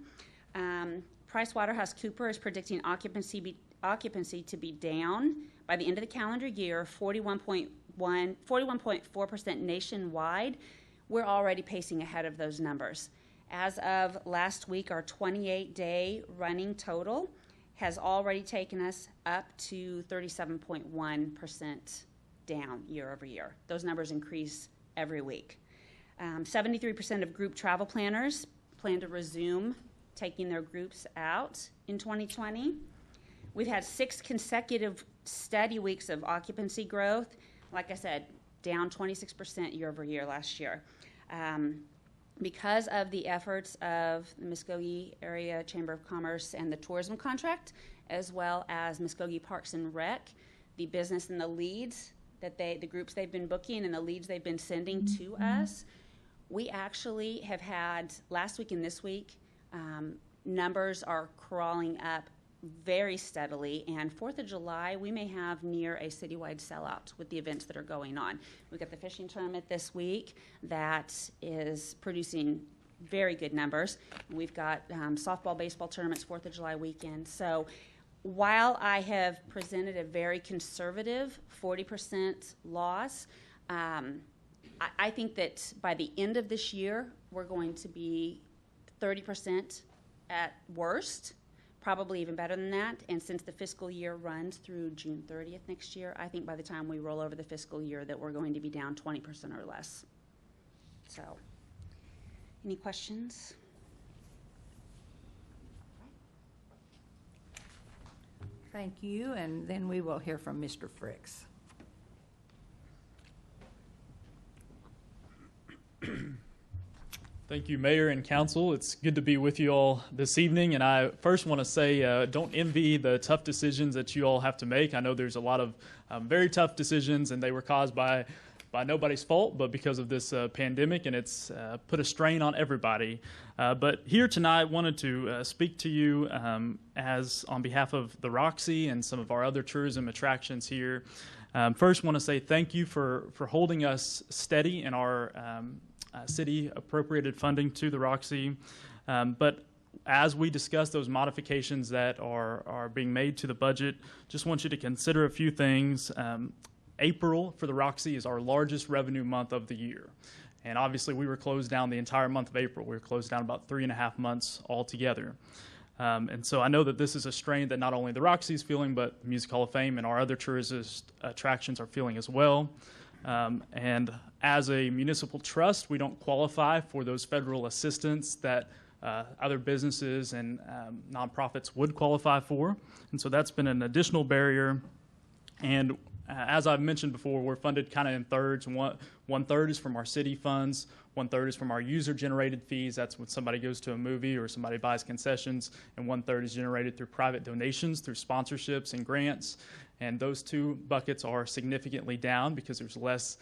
PricewaterhouseCoopers is predicting occupancy to be down by the end of the calendar year, 41.4% nationwide. We're already pacing ahead of those numbers. As of last week, our 28-day running total has already taken us up to 37.1% down year over year. Those numbers increase every week. 73% of group travel planners plan to resume taking their groups out in 2020. We've had 6 consecutive steady weeks of occupancy growth. Like I said, down 26% year over year last year. Because of the efforts of the Muskogee Area Chamber of Commerce and the tourism contract, as well as Muskogee Parks and Rec, the business and the leads the groups they've been booking and the leads they've been sending to us, we actually have had, last week and this week, numbers are crawling up very steadily, and 4th of July, we may have near a citywide sellout with the events that are going on. We've got the fishing tournament this week that is producing very good numbers. We've got softball, baseball tournaments 4th of July weekend. So while I have presented a very conservative 40% loss, I think that by the end of this year, we're going to be 30% at worst, probably even better than that. And since the fiscal year runs through June 30th next year, I think by the time we roll over the fiscal year that we're going to be down 20% or less. So, any questions? Thank you, and then we will hear from Mr. Fricks. Thank you, Mayor and Council. It's good to be with you all this evening. And I first want to say, don't envy the tough decisions that you all have to make. I know there's a lot of very tough decisions, and they were caused by nobody's fault, but because of this pandemic, and it's put a strain on everybody. But here tonight, wanted to speak to you as on behalf of the Roxy and some of our other tourism attractions here. First, want to say thank you for holding us steady in our city appropriated funding to the Roxy. But as we discuss those modifications that are being made to the budget, just want you to consider a few things. April for the Roxy is our largest revenue month of the year. And obviously, we were closed down the entire month of April. We were closed down about 3.5 months altogether. And so I know that this is a strain that not only the Roxy is feeling, but the Music Hall of Fame and our other tourist attractions are feeling as well. And as a municipal trust, we don't qualify for those federal assistance that other businesses and nonprofits would qualify for. And so that's been an additional barrier. And as I've mentioned before, we're funded kind of in thirds. One third is from our city funds. 1/3 is from our user-generated fees. That's when somebody goes to a movie or somebody buys concessions. And 1/3 is generated through private donations, through sponsorships and grants. And those two buckets are significantly down because there's less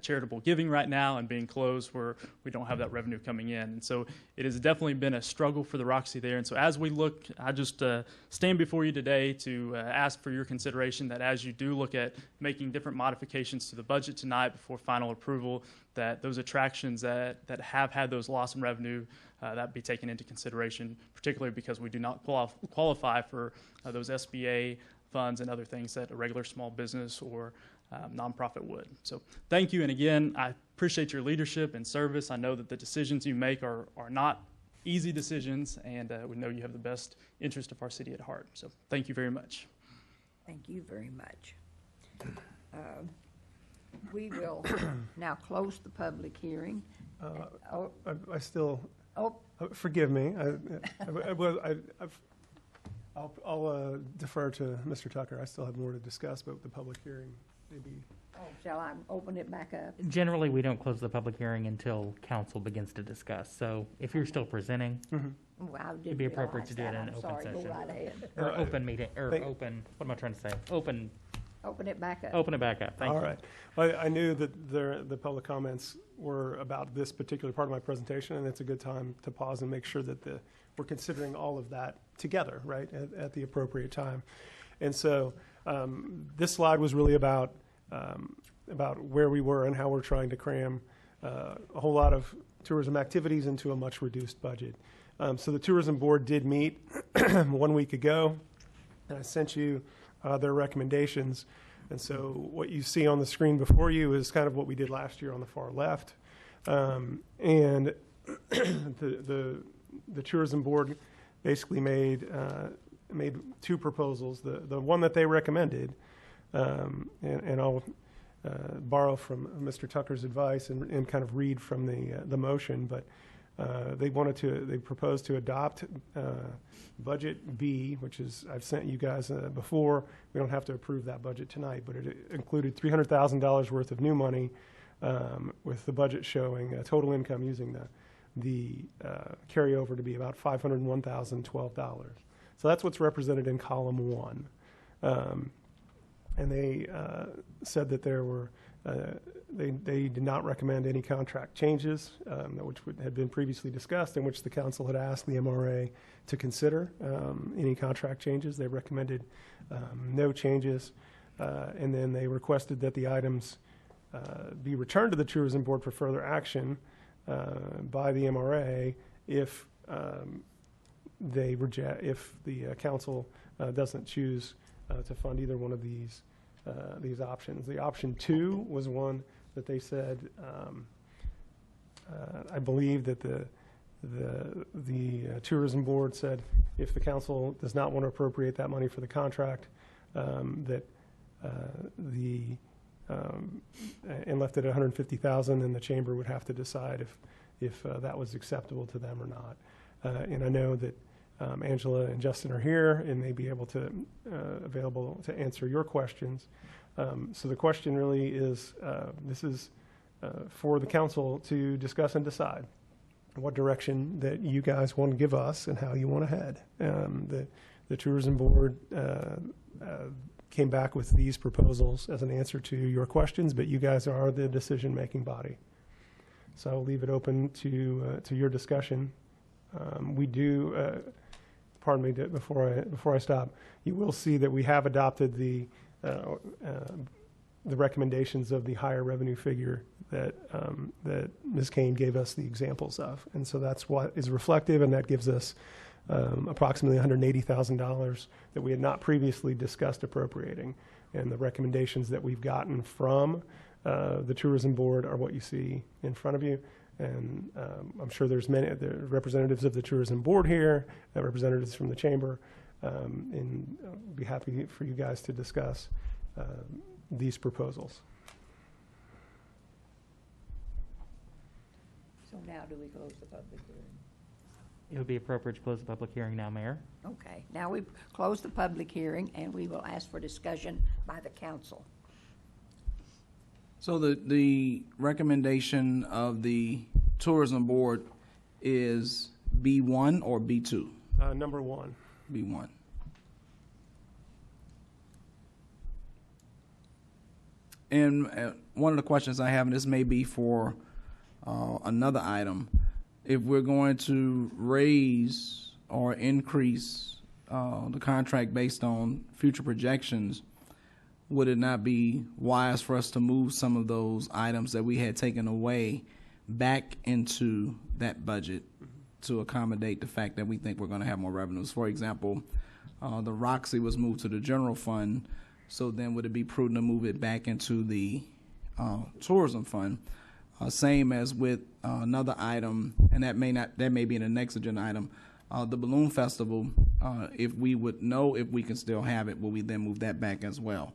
charitable giving right now, and being closed where we don't have that revenue coming in. And so it has definitely been a struggle for the Roxy there. And so as we look, I just stand before you today to ask for your consideration that as you do look at making different modifications to the budget tonight before final approval, that those attractions that have had those loss in revenue, that be taken into consideration, particularly because we do not qualify for those SBA funds and other things that a regular small business or nonprofit would. So thank you. And again, I appreciate your leadership and service. I know that the decisions you make are not easy decisions, and we know you have the best interest of our city at heart. So thank you very much. Thank you very much. We will now close the public hearing. I still, forgive me. I'll defer to Mr. Tucker. I still have more to discuss, but the public hearing maybe. Shall I open it back up? Generally, we don't close the public hearing until council begins to discuss. So if you're still presenting, Well, I didn't it'd be appropriate to do it in realize an that. open I'm sorry. session. Go right ahead. Or open meeting, or Thank- open, what am I trying to say? Open Open it back up. Open it back up. Thank you. All right. Well, I knew that the public comments were about this particular part of my presentation, and it's a good time to pause and make sure that we're considering all of that together, right, at the appropriate time. And so this slide was really about where we were and how we're trying to cram a whole lot of tourism activities into a much reduced budget. So the tourism board did meet 1 week ago, and I sent you their recommendations. And so what you see on the screen before you is kind of what we did last year on the far left. And the tourism board basically made two proposals. The one that they recommended, and I'll borrow from Mr. Tucker's advice and kind of read from the motion, but they proposed to adopt Budget B, which is, I've sent you guys before. We don't have to approve that budget tonight, but it included $300,000 worth of new money, with the budget showing total income using the carryover to be about $501,012. So that's what's represented in column 1. And they said that there were they did not recommend any contract changes, which had been previously discussed, in which the council had asked the MRA to consider any contract changes. They recommended no changes, and then they requested that the items be returned to the tourism board for further action by the MRA if the council doesn't choose to fund either one of these options. The option 2 was one that they said, I believe that the tourism board said if the council does not want to appropriate that money for the contract, that and left it at $150,000, and the chamber would have to decide if that was acceptable to them or not. And I know that Angela and Justin are here and may be available to answer your questions. So the question really is, this is for the council to discuss and decide what direction that you guys want to give us and how you want to head. The tourism board came back with these proposals as an answer to your questions, but you guys are the decision-making body. So I'll leave it open to your discussion. We do. Pardon me, before I stop, you will see that we have adopted the recommendations of the higher revenue figure that Ms. Kane gave us the examples of. And so that's what is reflective, and that gives us approximately $180,000 that we had not previously discussed appropriating. And the recommendations that we've gotten from the tourism board are what you see in front of you. And I'm sure there's representatives of the tourism board here, representatives from the chamber, and I'll be happy for you guys to discuss these proposals. So now do we close the public hearing? It would be appropriate to close the public hearing now, Mayor. Okay, now we've closed the public hearing, and we will ask for discussion by the council. So the recommendation of the tourism board is B1 or B2? Number 1. B1. And one of the questions I have, and this may be for another item, if we're going to raise or increase the contract based on future projections, would it not be wise for us to move some of those items that we had taken away back into that budget to accommodate the fact that we think we're going to have more revenues? For example, the Roxy was moved to the general fund, so then would it be prudent to move it back into the tourism fund? Same as with another item, and that may be in the next agenda item, the balloon festival. If we would know if we can still have it, will we then move that back as well?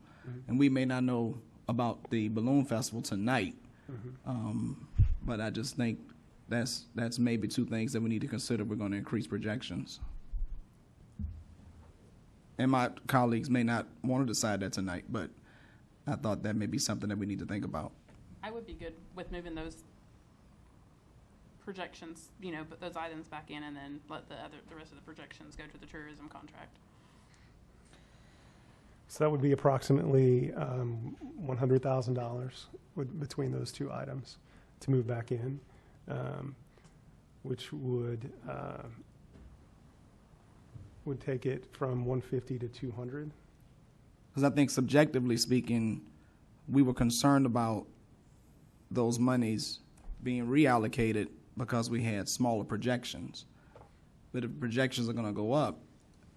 And we may not know about the balloon festival tonight, but I just think that's maybe two things that we need to consider. We're going to increase projections. And my colleagues may not want to decide that tonight, but I thought that may be something that we need to think about. I would be good with moving those projections, put those items back in, and then let the rest of the projections go to the tourism contract. So that would be approximately $100,000 between those two items to move back in, which would take it from 150 to 200. Because I think subjectively speaking, we were concerned about those monies being reallocated because we had smaller projections. But if projections are going to go up,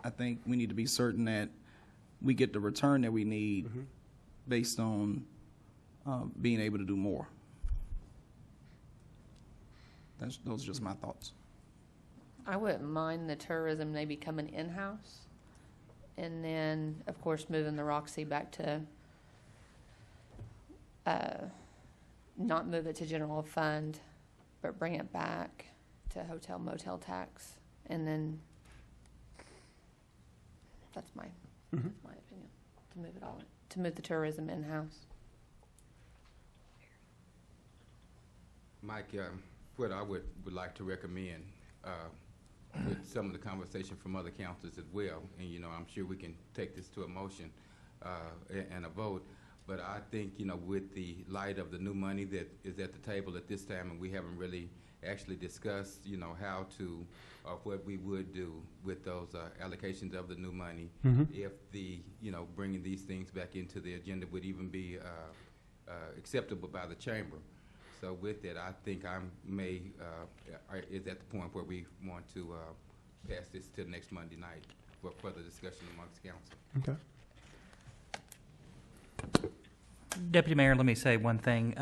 I think we need to be certain that we get the return that we need based on being able to do more. Those are just my thoughts. I wouldn't mind the tourism maybe coming in-house, and then, of course, moving the Roxy back to, not move it to general fund, but bring it back to hotel motel tax, and then that's my opinion, to move it all, to move the tourism in-house. Mike, what I would like to recommend, with some of the conversation from other councils as well, and I'm sure we can take this to a motion and a vote, but I think with the light of the new money that is at the table at this time, and we haven't really actually discussed how to or what we would do with those allocations of the new money, if the bringing these things back into the agenda would even be acceptable by the chamber. So with that, I think I may is at the point where we want to pass this to next Monday night for further discussion amongst council. Okay. Deputy Mayor, let me say one thing.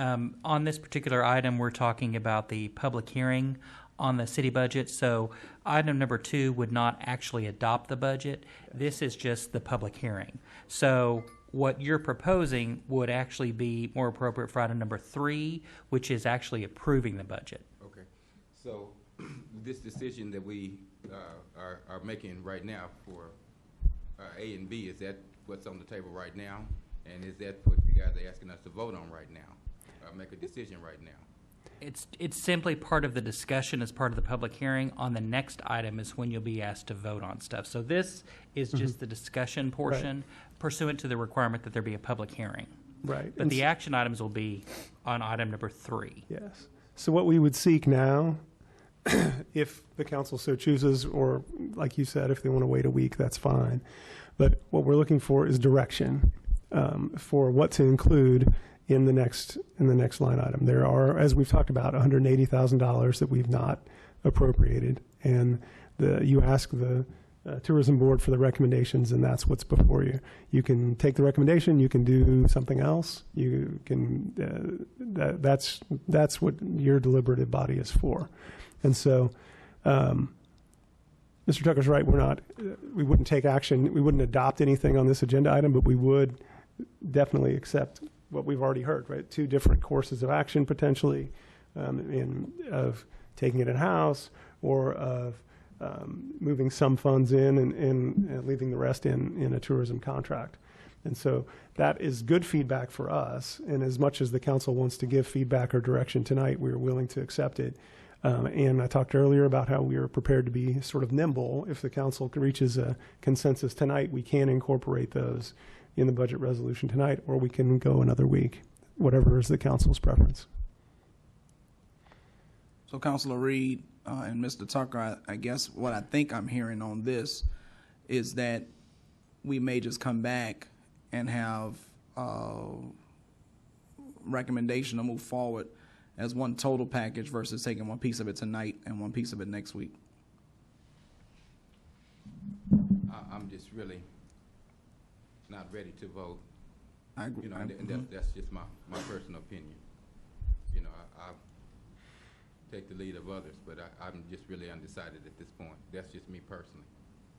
On this particular item, we're talking about the public hearing on the city budget. So item number 2 would not actually adopt the budget. This is just the public hearing. So what you're proposing would actually be more appropriate for item number 3, which is actually approving the budget. Okay. So this decision that we are making right now for A and B, is that what's on the table right now? And is that what you guys are asking us to vote on right now, make a decision right now? It's simply part of the discussion as part of the public hearing. On the next item is when you'll be asked to vote on stuff. So this is just the discussion portion pursuant to the requirement that there be a public hearing. Right. But the action items will be on item number 3. Yes. So what we would seek now, if the council so chooses, or like you said, if they want to wait a week, that's fine. But what we're looking for is direction for what to include in the next line item. There are, as we've talked about, $180,000 that we've not appropriated, and you ask the tourism board for the recommendations, and that's what's before you. You can take the recommendation, you can do something else. You can that's what your deliberative body is for. And so Mr. Tucker's right. We wouldn't take action. We wouldn't adopt anything on this agenda item, but we would definitely accept what we've already heard, right? 2 different courses of action potentially, of taking it in-house or of moving some funds in and leaving the rest in a tourism contract. And so that is good feedback for us. And as much as the council wants to give feedback or direction tonight, we are willing to accept it. And I talked earlier about how we are prepared to be sort of nimble. If the council reaches a consensus tonight, we can incorporate those in the budget resolution tonight, or we can go another week, whatever is the council's preference. So Councilor Reed and Mr. Tucker, I guess what I think I'm hearing on this is that we may just come back and have a recommendation to move forward as one total package versus taking one piece of it tonight and one piece of it next week. I'm just really not ready to vote. I agree. You know, and that's just my personal opinion. You know, I take the lead of others, but I'm just really undecided at this point. That's just me personally.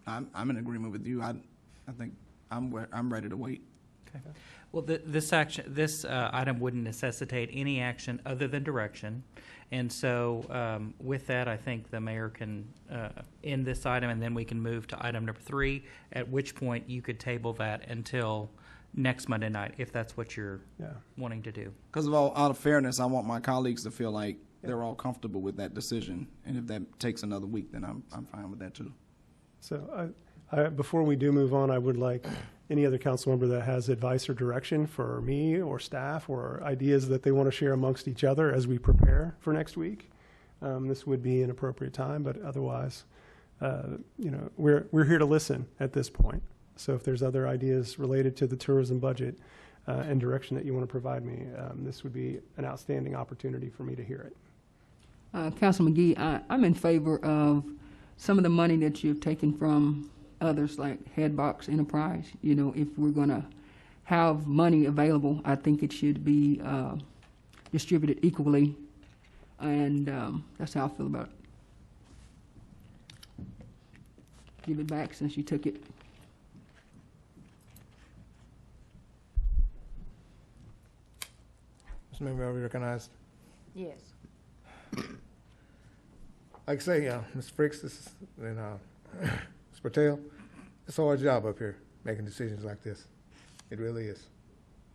I'm in agreement with you. I think I'm ready to wait. Okay. Well, this item wouldn't necessitate any action other than direction, and so with that, I think the mayor can end this item, and then we can move to item number 3. At which point you could table that until next Monday night, if that's what you're wanting to do. Because out of fairness, I want my colleagues to feel like they're all comfortable with that decision, and if that takes another week, then I'm fine with that too. So before we do move on, I would like any other council member that has advice or direction for me or staff or ideas that they want to share amongst each other as we prepare for next week. This would be an appropriate time, but otherwise, we're here to listen at this point. So if there's other ideas related to the tourism budget and direction that you want to provide me, this would be an outstanding opportunity for me to hear it. Councilman McGee, I'm in favor of some of the money that you've taken from others like Headbox Enterprise. You know, if we're going to have money available, I think it should be distributed equally, and that's how I feel about it. Give it back since you took it. Mr. Member, are we recognized? Yes. Like I say, Mr. Fricks, and Mr. Patel, it's a hard job up here making decisions like this. It really is,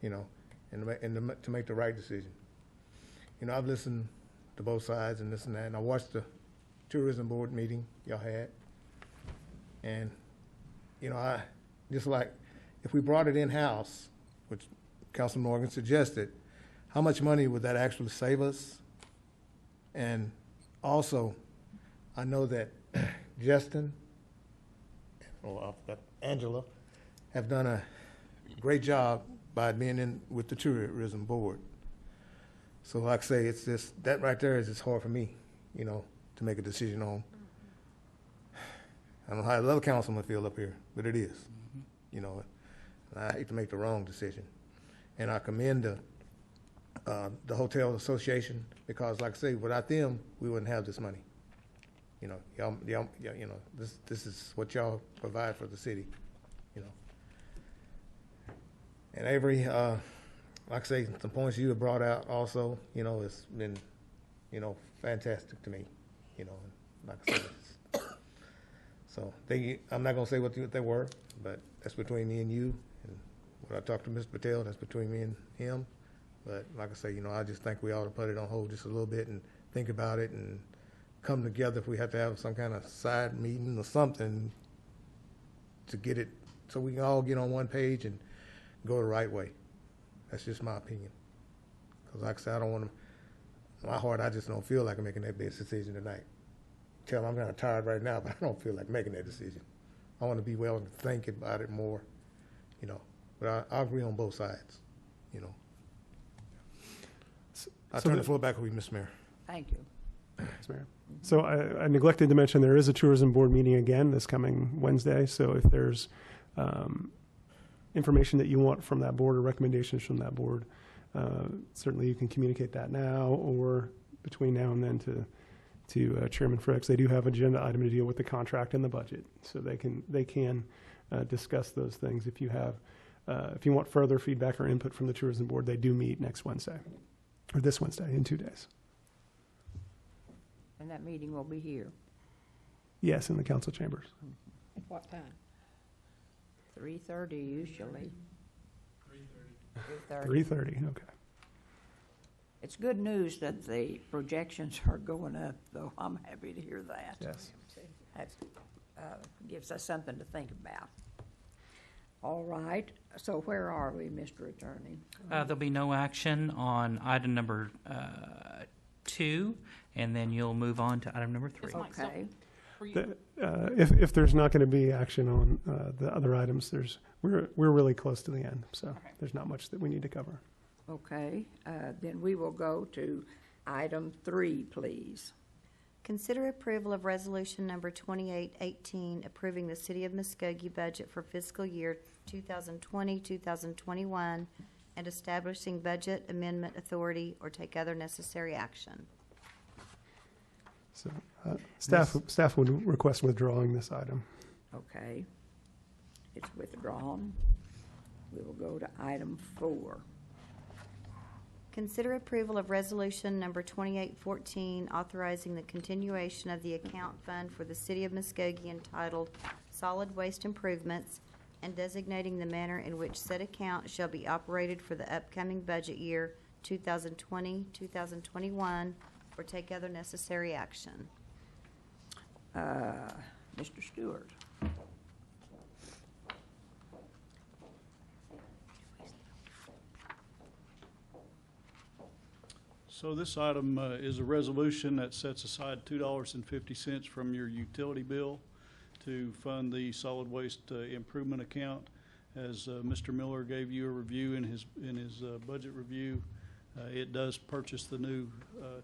you know, and to make the right decision. You know, I've listened to both sides and this and that, and I watched the tourism board meeting y'all had, and you know, I just like if we brought it in-house, which Councilman Morgan suggested, how much money would that actually save us? And also, I know that Justin, Angela, have done a great job by being in with the tourism board. So like I say, it's just, that right there is just hard for me, you know, to make a decision on. I don't know how the other councilmen feel up here, but it is, you know. And I hate to make the wrong decision. And I commend the Hotel Association, because like I say, without them, we wouldn't have this money. You know, y'all, you know, this is what y'all provide for the city, you know. And Avery, like I say, some points you have brought out also, you know, it's been, you know, fantastic to me, you know. Like I said, so I'm not gonna say what they were, but that's between me and you. And when I talked to Mr. Patel, that's between me and him. But like I say, you know, I just think we ought to put it on hold just a little bit and think about it and come together if we have to have some kind of side meeting or something to get it so we can all get on one page and go the right way. That's just my opinion. Because like I said, I don't want to, my heart, I just don't feel like I'm making that best decision tonight. Tell I'm kind of tired right now, but I don't feel like making that decision. I want to be well and think about it more, you know. But I agree on both sides, you know. I turn the floor back over to you, Mr. Mayor. Thank you. Yes, Mayor. So I neglected to mention there is a tourism board meeting again this coming Wednesday. So if there's information that you want from that board or recommendations from that board, certainly you can communicate that now or between now and then to Chairman Fricks. They do have an agenda item to deal with the contract and the budget, so they can discuss those things. If you have if you want further feedback or input from the tourism board, they do meet next Wednesday or this Wednesday in 2 days. And that meeting will be here. Yes, in the council chambers. At what time? 3:30 usually. 3:30. 3:30. Okay. It's good news that the projections are going up, though. I'm happy to hear that. Yes. That gives us something to think about. All right. So where are we, Mr. Attorney? There'll be no action on item number 2, and then you'll move on to item number 3. Okay. If there's not going to be action on the other items, we're really close to the end, so there's not much that we need to cover. Okay. Then we will go to item 3, please. Consider approval of resolution number 2818, approving the City of Muskogee budget for fiscal year 2020-2021, and establishing budget amendment authority or take other necessary action. So staff would request withdrawing this item. Okay. It's withdrawn. We will go to item 4. Consider approval of resolution number 2814, authorizing the continuation of the account fund for the City of Muskogee entitled Solid Waste Improvements, and designating the manner in which said account shall be operated for the upcoming budget year 2020-2021, or take other necessary action. Mr. Stewart. So this item is a resolution that sets aside $2.50 from your utility bill to fund the solid waste improvement account. As Mr. Miller gave you a review in his budget review, it does purchase the new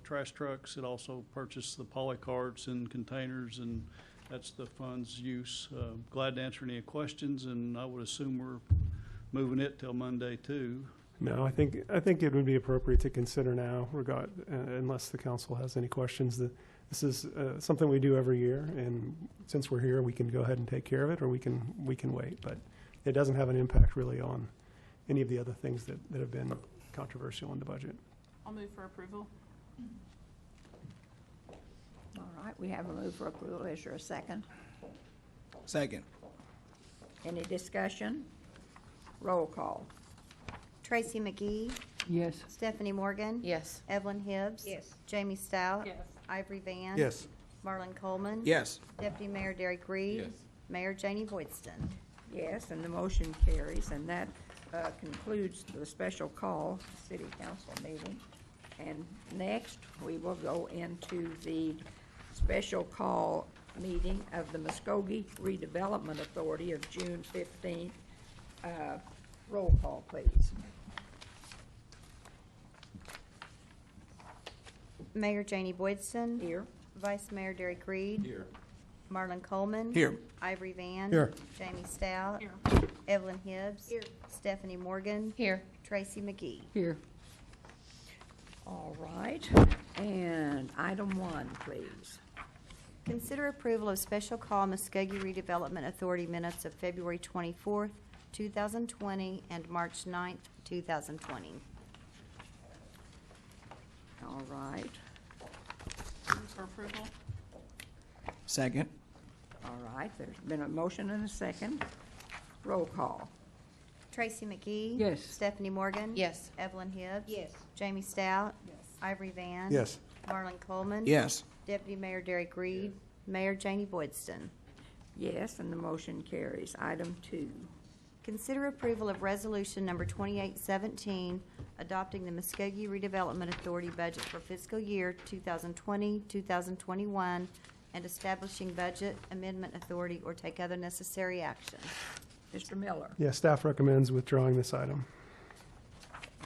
trash trucks. It also purchased the poly carts and containers, and that's the fund's use. Glad to answer any questions, and I would assume we're moving it till Monday too. No, I think it would be appropriate to consider now, unless the council has any questions. This is something we do every year, and since we're here, we can go ahead and take care of it, or we can wait. But it doesn't have an impact really on any of the other things that have been controversial in the budget. I'll move for approval. All right, we have a move for approval. Is there a second? Second. Any discussion? Roll call. Tracy McGee. Yes. Stephanie Morgan. Yes. Evelyn Hibbs. Yes. Jamie Stout. Yes. Ivory Van. Yes. Marlon Coleman. Yes. Deputy Mayor Derek Reed. Yes. Mayor Janie Boydston. Yes, and the motion carries, and that concludes the special call city council meeting. And next, we will go into the special call meeting of the Muskogee Redevelopment Authority of June 15th. Roll call, please. Mayor Janie Boydston. Here. Vice Mayor Derek Reed. Here. Marlon Coleman. Here. Ivory Van. Here. Jamie Stout. Here. Evelyn Hibbs. Here. Stephanie Morgan. Here. Tracy McGee. Here. All right, and item 1, please. Consider approval of special call Muskogee Redevelopment Authority minutes of February 24th, 2020, and March 9th, 2020. All right, Move for approval. Second. all right, there's been a motion and a second. Roll call. Tracy McGee. Yes. Stephanie Morgan. Yes. Evelyn Hibbs. Yes. Jamie Stout. Yes. Ivory Van. Yes. Marlon Coleman. Yes. Deputy Mayor Derek Reed. Mayor Janie Boydston. Yes, and the motion carries. Item 2. Consider approval of resolution number 2817, adopting the Muskogee Redevelopment Authority budget for fiscal year 2020-2021, and establishing budget amendment authority or take other necessary action. Mr. Miller. Yeah, staff recommends withdrawing this item.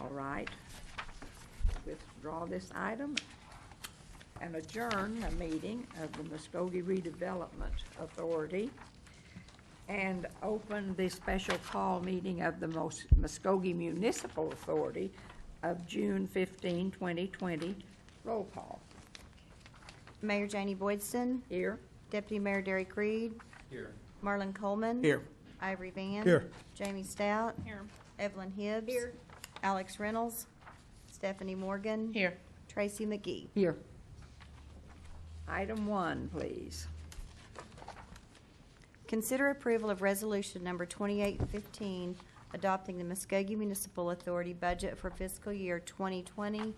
All right. Withdraw this item. and adjourn the meeting of the Muskogee Redevelopment Authority and open the special call meeting of the Muskogee Municipal Authority of June 15, 2020. Roll call. Mayor Janie Boydston. Here. Deputy Mayor Derek Reed. Here. Marlon Coleman. Here. Ivory Van. Here. Jamie Stout. Here. Evelyn Hibbs. Here. Alex Reynolds. Stephanie Morgan. Here. Tracy McGee. Here. Item 1, please. Consider approval of resolution number 2815, adopting the Muskogee Municipal Authority budget for fiscal year 2020,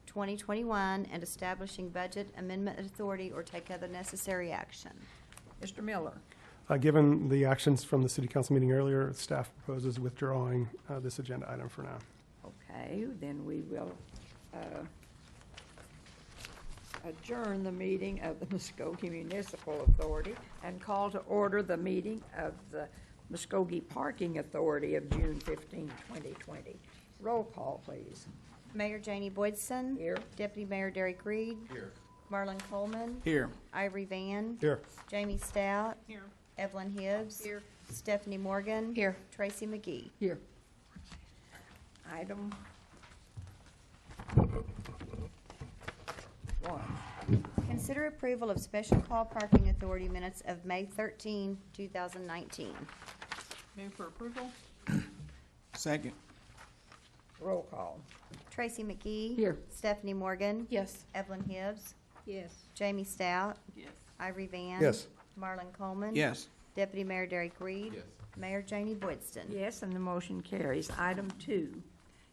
2021, and establishing budget amendment authority or take other necessary action. Mr. Miller. Given the actions from the city council meeting earlier, staff proposes withdrawing this agenda item for now. Okay, then we will adjourn the meeting of the Muskogee Municipal Authority and call to order the meeting of the Muskogee Parking Authority of June 15, 2020. Roll call, please. Mayor Janie Boydston. Here. Deputy Mayor Derek Reed. Here. Marlon Coleman. Here. Ivory Van. Here. Jamie Stout. Here. Evelyn Hibbs. Here. Stephanie Morgan. Here. Tracy McGee. Here. Item 1. Consider approval of special call parking authority minutes of May 13, 2019. Move for approval. Second. Roll call. Tracy McGee. Here. Stephanie Morgan. Yes. Evelyn Hibbs. Yes. Jamie Stout. Yes. Ivory Van. Yes. Marlon Coleman. Yes. Deputy Mayor Derek Reed. Yes. Mayor Janie Boydston. Yes, and the motion carries. Item 2.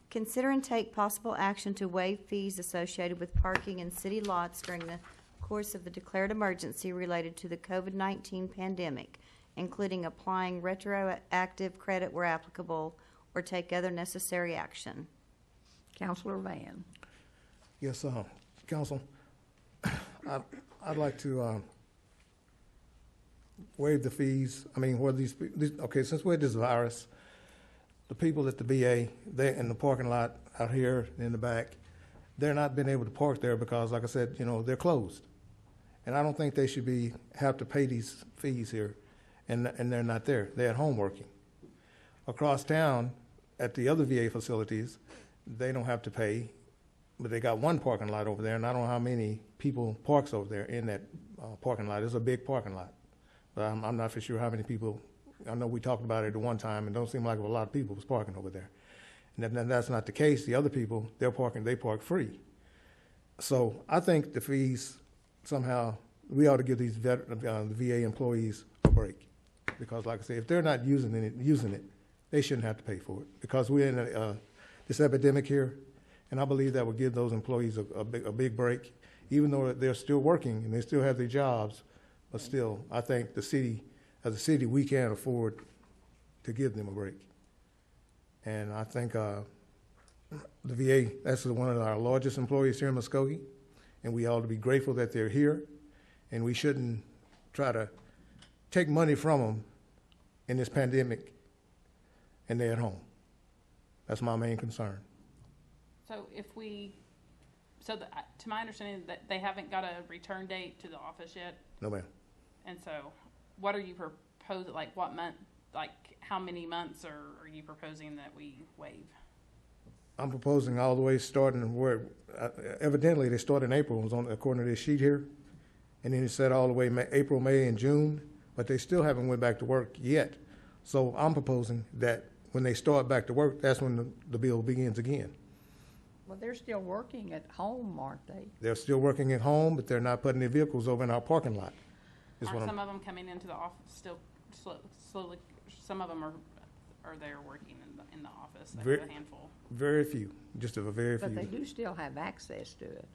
Consider and take possible action to waive fees associated with parking in city lots during the course of the declared emergency related to the COVID-19 pandemic, including applying retroactive credit where applicable, or take other necessary action. Councilor Van. Yes, Council, I'd like to waive the fees. I mean, where okay, since we had this virus, the people at the VA, they're in the parking lot out here in the back, they're not been able to park there because, like I said, they're closed. And I don't think they should have to pay these fees here, and they're not there. They're at home working. Across town, at the other VA facilities, they don't have to pay, but they got one parking lot over there, and I don't know how many people parks over there in that parking lot. It's a big parking lot, but I'm not for sure how many people. I know we talked about it at one time, and it don't seem like a lot of people was parking over there. And that's not the case. The other people, they park free. So I think the fees, somehow, we ought to give these the VA employees a break. Because like I say, if they're not using it, they shouldn't have to pay for it. Because we're in this epidemic here, and I believe that would give those employees a big break, even though they're still working and they still have their jobs. But still, I think the city, as a city, we can't afford to give them a break. And I think the VA, that's one of our largest employees here in Muskogee, and we ought to be grateful that they're here, and we shouldn't try to take money from them in this pandemic, and they're at home. That's my main concern. So to my understanding, that they haven't got a return date to the office yet? No, ma'am. And so what are you proposing, like what month, like how many months are you proposing that we waive? I'm proposing all the way starting where, evidently they start in April, according to this sheet here. And then it said all the way April, May, and June, but they still haven't went back to work yet. So I'm proposing that when they start back to work, that's when the bill begins again. Well, they're still working at home, aren't they? They're still working at home, but they're not putting their vehicles over in our parking lot. Aren't some of them coming into the office still slowly? Some of them are there working in the office. They have a handful. Very few, just a very few. But they do still have access to it.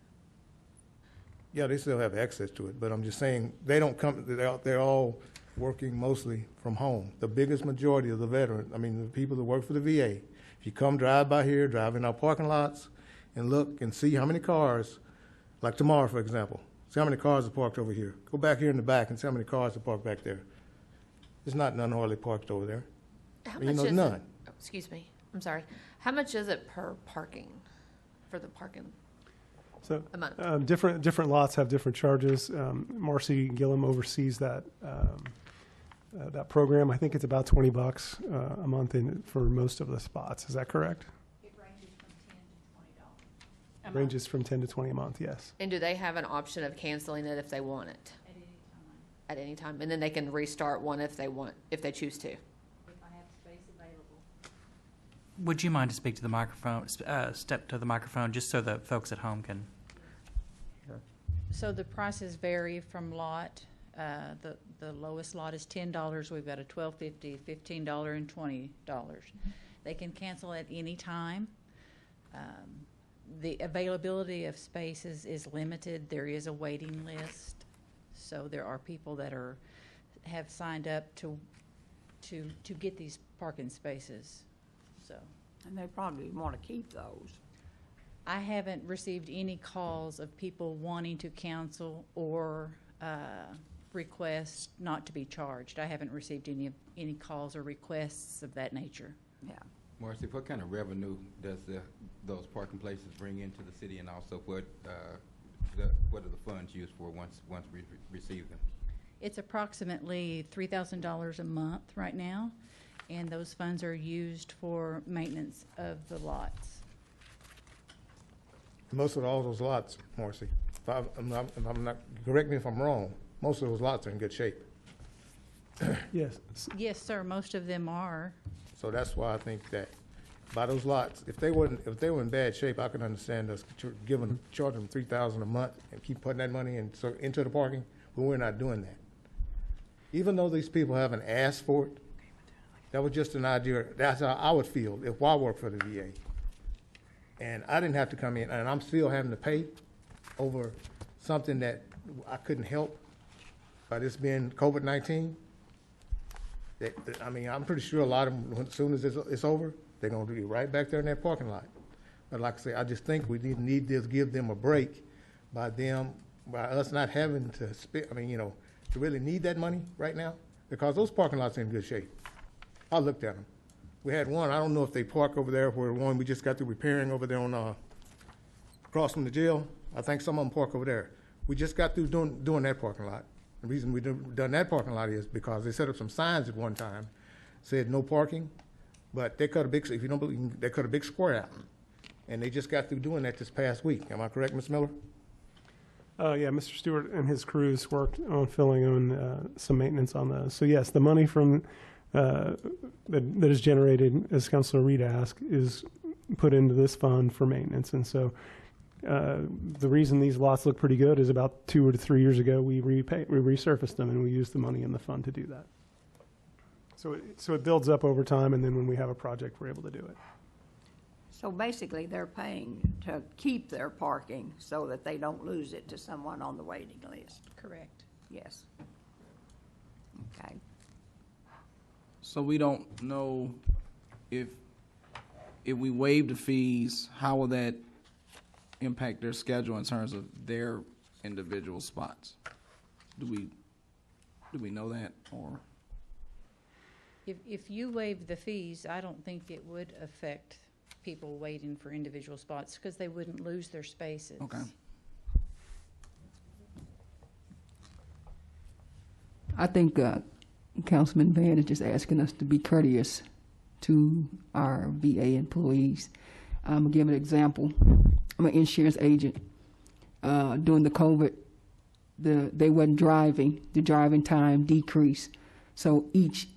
Yeah, they still have access to it, but I'm just saying they don't come. They're all working mostly from home. The biggest majority of the veterans, I mean, the people that work for the VA. If you come drive by here, drive in our parking lots, and look and see how many cars, like tomorrow, for example, see how many cars are parked over here. Go back here in the back and see how many cars are parked back there. There's not none hardly parked over there. How much is none. it? Oh, excuse me. I'm sorry. How much is it per parking for the parking? So A month. different lots have different charges. Marcy Gillum oversees that that program. I think it's about $20 a month for most of the spots. Is that correct? A Ranges from 10 to 20 a month. Yes. And do they have an option of canceling it if they want it? At any time, and then they can restart one if they choose to. Would you mind to speak to the microphone, step to the microphone, just so the folks at home can hear? So the prices vary from lot. The lowest lot is $10. We've got a $12.50, $15, and $20. They can cancel at any time. The availability of spaces is limited. There is a waiting list. So there are people that have signed up to get these parking spaces. So. And they probably want to keep those. I haven't received any calls of people wanting to cancel or request not to be charged. I haven't received any calls or requests of that nature. Yeah. Marcy, what kind of revenue does those parking places bring into the city, and also what are the funds used for once we receive them? It's approximately $3,000 a month right now, and those funds are used for maintenance of the lots. Most of all those lots, Marcy, if I'm not, correct me if I'm wrong, most of those lots are in good shape. Yes. Yes, sir, most of them are. So that's why I think that by those lots, if they were in bad shape, I can understand us charging them $3,000 a month and keep putting that money into the parking, but we're not doing that. Even though these people haven't asked for it, that was just an idea. That's how I would feel if I worked for the VA. And I didn't have to come in, and I'm still having to pay over something that I couldn't help by this being COVID-19. I mean, I'm pretty sure a lot of them, as soon as it's over, they're going to be right back there in that parking lot. But like I say, I just think we need to give them a break by us not having to spend, to really need that money right now, because those parking lots are in good shape. I looked at them. We had one, I don't know if they park over there where one we just got through repairing over there on, across from the jail. I think some of them park over there. We just got through doing that parking lot. The reason we done that parking lot is because they set up some signs at one time, said no parking, but they cut a big, if you don't believe me, they cut a big square out. And they just got through doing that this past week. Am I correct, Ms. Miller? Yeah, Mr. Stewart and his crews worked on filling in some maintenance on those. So yes, the money from that is generated, as Councilor Reed asked, is put into this fund for maintenance. And so the reason these lots look pretty good is about 2 or 3 years ago we resurfaced them and we used the money in the fund to do that. So it builds up over time, and then when we have a project, we're able to do it. So basically, they're paying to keep their parking so that they don't lose it to someone on the waiting list. Correct. Yes. Okay. So we don't know if we waive the fees, how will that impact their schedule in terms of their individual spots? Do we know that, or? If you waive the fees, I don't think it would affect people waiting for individual spots because they wouldn't lose their spaces. Okay. I think Councilman Van is just asking us to be courteous to our VA employees. I'm going to give an example. I'm an insurance agent. During the COVID, they wasn't driving. The driving time decreased. So each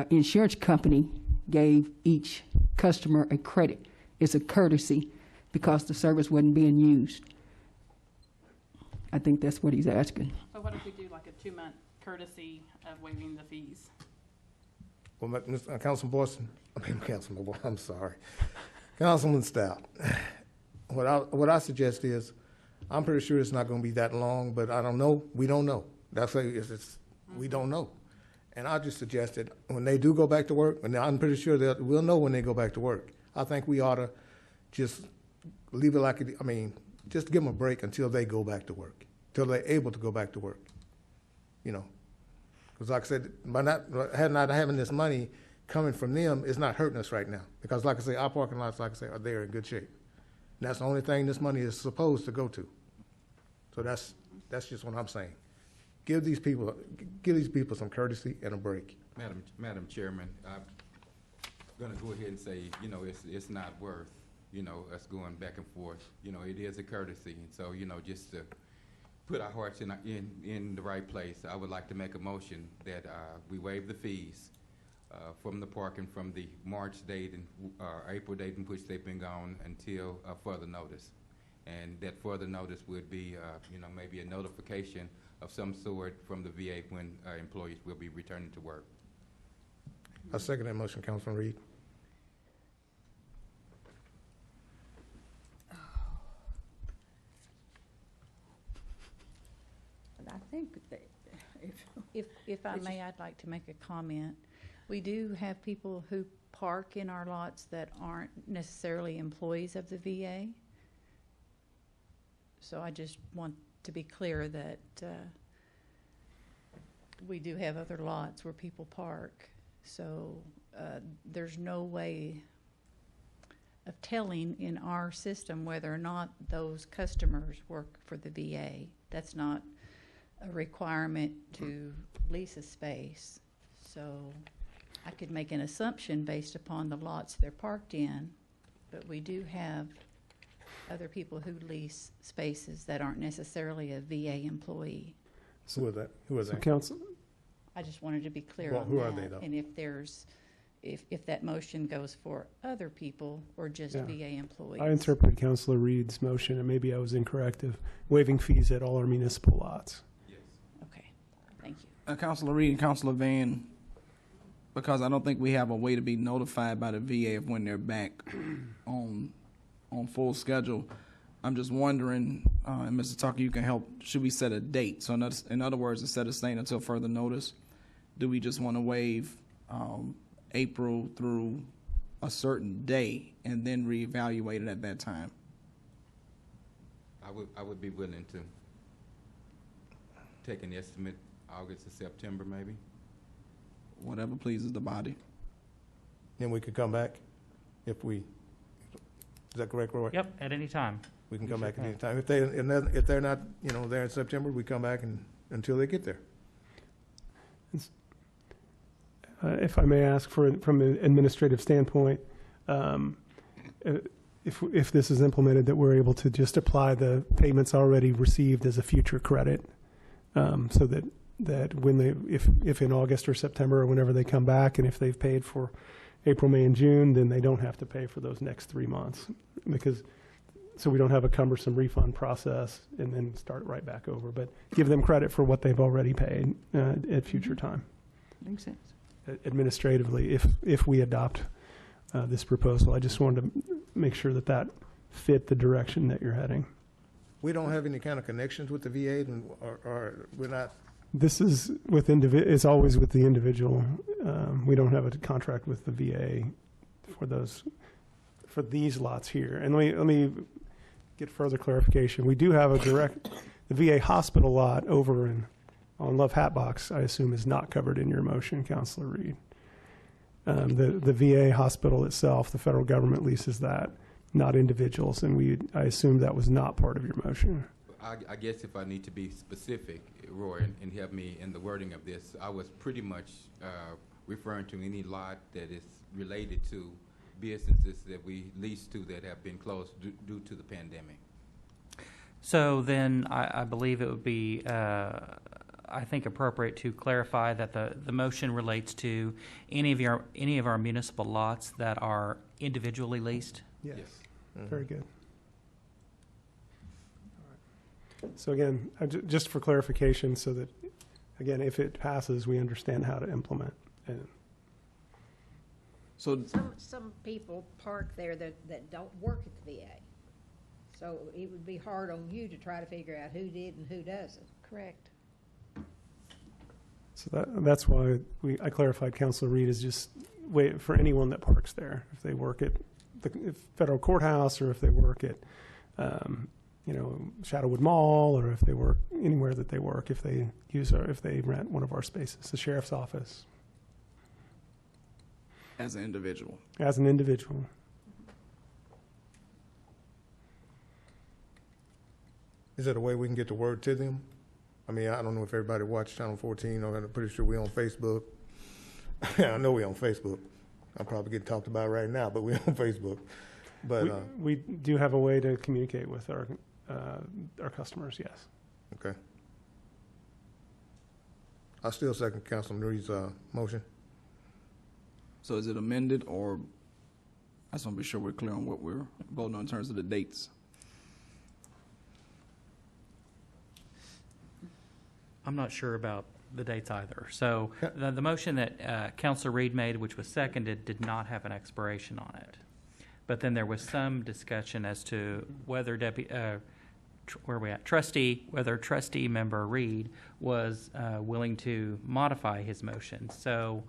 insurance company gave each customer a credit. It's a courtesy because the service wasn't being used. I think that's what he's asking. So what if we do like a 2-month courtesy of waiving the fees? Well, Councilman I'm sorry. Councilman Stout, what I suggest is, I'm pretty sure it's not going to be that long, but I don't know. We don't know. That's like we don't know. And I just suggested when they do go back to work, and I'm pretty sure that we'll know when they go back to work. I think we ought to just leave it like it. Just give them a break until they go back to work, till they're able to go back to work. Because like I said, by not having this money coming from them, it's not hurting us right now. Because like I say, our parking lots, like I say, are there in good shape. And that's the only thing this money is supposed to go to. So that's just what I'm saying. Give these people some courtesy and a break. Madam Chairman, I'm gonna go ahead and say, you know, it's not worth, you know, us going back and forth. You know, it is a courtesy, and so, you know, just to put our hearts in the right place, I would like to make a motion that we waive the fees from the parking from the March date and April date in which they've been gone until further notice. And that further notice would be, you know, maybe a notification of some sort from the VA when employees will be returning to work. I second that motion, Councilman Reed. I think that If I may, I'd like to make a comment. We do have people who park in our lots that aren't necessarily employees of the VA. So I just want to be clear that we do have other lots where people park. So there's no way of telling in our system whether or not those customers work for the VA. That's not a requirement to lease a space. So I could make an assumption based upon the lots they're parked in, but we do have other people who lease spaces that aren't necessarily a VA employee. So who is that? Who is So that? council, I just wanted to be clear Well, on who that. are they, though? And if that motion goes for other people or just Yeah. VA employees. I interpreted Councilor Reed's motion, and maybe I was incorrect, of waiving fees at all our municipal lots. Okay, thank you. Councilor Reed and Councilor Van, because I don't think we have a way to be notified by the VA of when they're back on full schedule. I'm just wondering, and Mr. Tucker, you can help, should we set a date? So in other words, instead of staying until further notice, do we just want to waive April through a certain day and then reevaluate it at that time? I would be willing to take an estimate, August or September maybe. Whatever pleases the body. Then we could come back if we, is that correct, Roy? Yep, at any time. We can We come sure back at can. any time. If they're not, you know, there in September, we come back until they get there. If I may ask, from an administrative standpoint, if this is implemented, that we're able to just apply the payments already received as a future credit, so that when if in August or September or whenever they come back, and if they've paid for April, May, and June, then they don't have to pay for those next 3 months, so we don't have a cumbersome refund process and then start right back over, but give them credit for what they've already paid at future time. Makes sense. Administratively, if we adopt this proposal, I just wanted to make sure that fit the direction that you're heading. We don't have any kind of connections with the VA, or we're not. This is it's always with the individual. We don't have a contract with the VA for these lots here. And let me get further clarification. We do have the VA hospital lot over on Love Hatbox, I assume, is not covered in your motion, Councilor Reed. The VA hospital itself, the federal government leases that, not individuals, and I assume that was not part of your motion. I guess if I need to be specific, Roy, and help me in the wording of this, I was pretty much referring to any lot that is related to businesses that we lease to that have been closed due to the pandemic. So then I believe it would be, I think, appropriate to clarify that the motion relates to any of our municipal lots that are individually leased. Yes. Mm-hmm. Very good. All right. So again, just for clarification, so that, again, if it passes, we understand how to implement. And so some people park there that don't work at the VA. So it would be hard on you to try to figure out who did and who doesn't. Correct. so that's why I clarified Councilor Reed is just wait for anyone that parks there. If they work at the federal courthouse, or if they work at Shadowwood Mall, or if they work anywhere that they work, if they rent one of our spaces, the sheriff's office. As an individual. As an individual. Is there a way we can get the word to them? I mean, I don't know if everybody watched Channel 14, or I'm pretty sure we're on Facebook. I know we're on Facebook. I'm probably getting talked about right now, but we're on Facebook. But we do have a way to communicate with our customers, yes. okay. I still second Councilman Reed's motion. So is it amended, or I just want to be sure we're clear on what we're voting on in terms of the dates? I'm not sure about the dates either. So the motion that Councilor Reed made, which was seconded, did not have an expiration on it. But then there was some discussion as to whether trustee member Reed was willing to modify his motion. So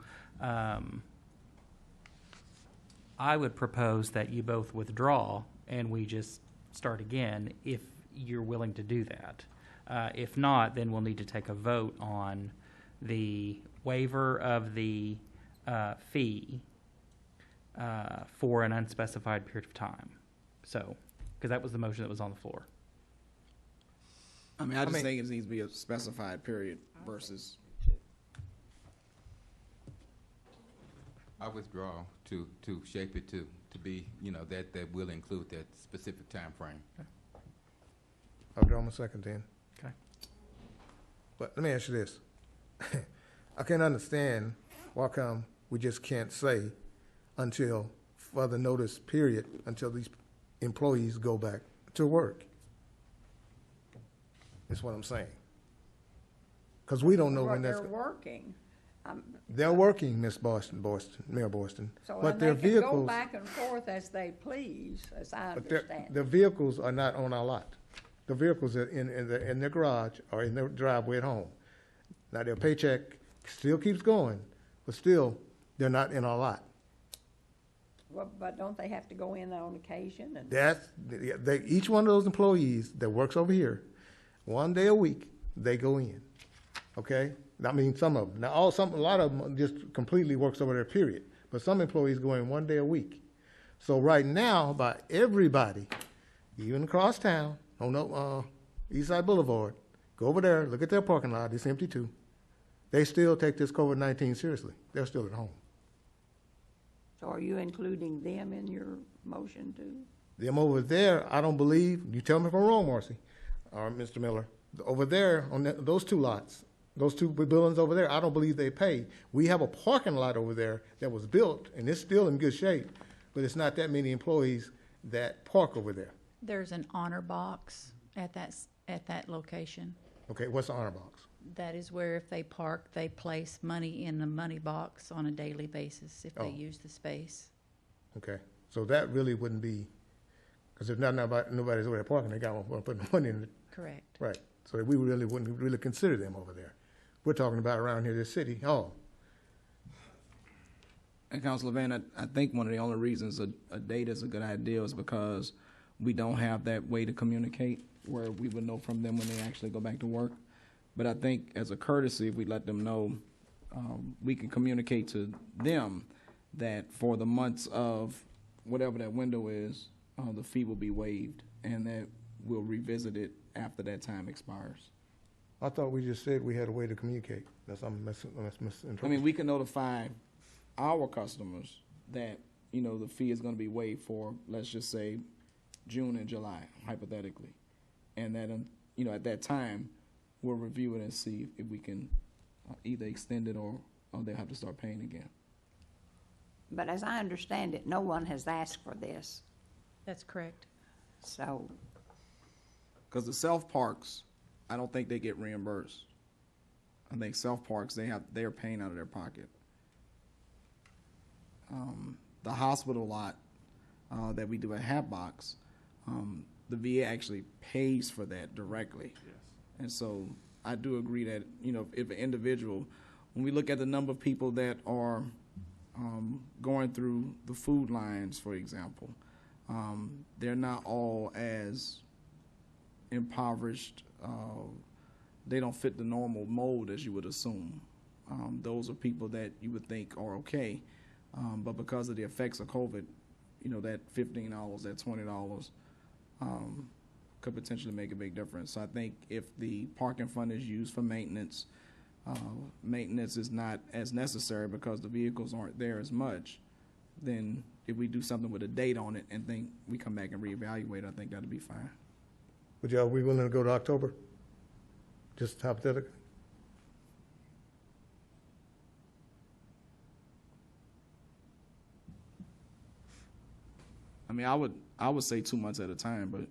I would propose that you both withdraw and we just start again if you're willing to do that. If not, then we'll need to take a vote on the waiver of the fee for an unspecified period of time. So, because that was the motion that was on the floor. I mean, I just think it needs to be a specified period versus. I withdraw to shape it to be, that will include that specific time frame. I'll draw my second then. Okay. But let me ask you this. I can't understand why come we just can't say until further notice period until these employees go back to work. That's what I'm saying. Because we don't know when that's. They're working. They're working, Miss Mayor Boyston. So but they their can vehicles go back and forth as they please, as I understand. Their vehicles are not on our lot. The vehicles are in their garage or in their driveway at home. Now their paycheck still keeps going, but still they're not in our lot. Well, but don't they have to go in on occasion? And each one of those employees that works over here, one day a week, they go in. Okay? I mean, some of them. Now, a lot of them just completely works over there, period. But some employees go in one day a week. So right now, about everybody, even across town, on Eastside Boulevard, go over there, look at their parking lot. It's empty too. They still take this COVID-19 seriously. They're still at home. So are you including them in your motion too? Them over there, I don't believe. You tell me if I'm wrong, Marcy, or Mr. Miller. Over there on those two lots. Those two buildings over there, I don't believe they pay. We have a parking lot over there that was built, and it's still in good shape, but it's not that many employees that park over there. There's an honor box at that location. Okay, what's the honor box? That is where if they park, they place money in the money box on a daily basis if they use the space. Okay, so that really wouldn't be, because if nobody's over there parking, they got to put the money in it. Correct. Right, so we really wouldn't really consider them over there. We're talking about around here, this city hall. And Councilor Van, I think one of the only reasons a date is a good idea is because we don't have that way to communicate where we would know from them when they actually go back to work. But I think as a courtesy, if we let them know, we can communicate to them that for the months of whatever that window is, the fee will be waived, and that we'll revisit it after that time expires. I thought we just said we had a way to communicate. That's misinterpreting. I mean, we can notify our customers that, the fee is going to be waived for, let's just say, June and July, hypothetically. And that, at that time, we'll review it and see if we can either extend it or they'll have to start paying again. But as I understand it, no one has asked for this. That's correct. So. Because the self-parks, I don't think they get reimbursed. I think self-parks, they're paying out of their pocket. The hospital lot that we do at Hatbox, the VA actually pays for that directly. Yes. And so I do agree that, if an individual, when we look at the number of people that are going through the food lines, for example, they're not all as impoverished. They don't fit the normal mold as you would assume. Those are people that you would think are okay, but because of the effects of COVID, that $15, that $20, could potentially make a big difference. So I think if the parking fund is used for maintenance, maintenance is not as necessary because the vehicles aren't there as much, then if we do something with a date on it and think we come back and reevaluate, I think that'd be fine. Would y'all be willing to go to October? Just hypothetically? I mean, I would say 2 months at a time, but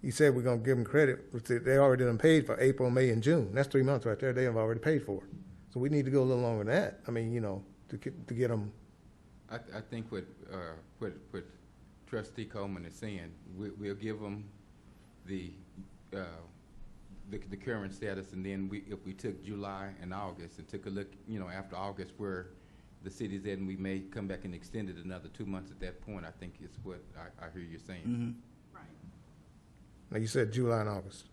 you said we're gonna give them credit. They already done paid for April, May, and June. That's 3 months right there. They have already paid for it. So we need to go a little longer than that. I mean, to get them. I think what Trustee Coleman is saying, we'll give them the current status, and then if we took July and August and took a look, after August where the city's at, and we may come back and extend it another 2 months at that point, I think is what I hear you saying. Mm-hmm. Right. Now you said July and August.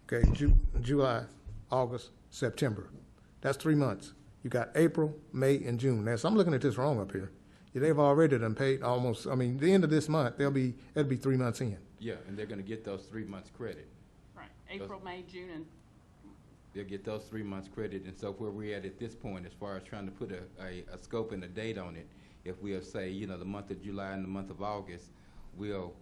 Okay, July, August, September. That's 3 months. You got April, May, and June. Now, so I'm looking at this wrong up here. Yeah, they've already done paid almost. I mean, the end of this month, it'll be 3 months in. Yeah, and they're going to get those 3 months credit. Right. April, May, June, and they'll get those 3 months credit. And so where we're at this point, as far as trying to put a scope and a date on it, if we'll say, the month of July and the month of August, we'll,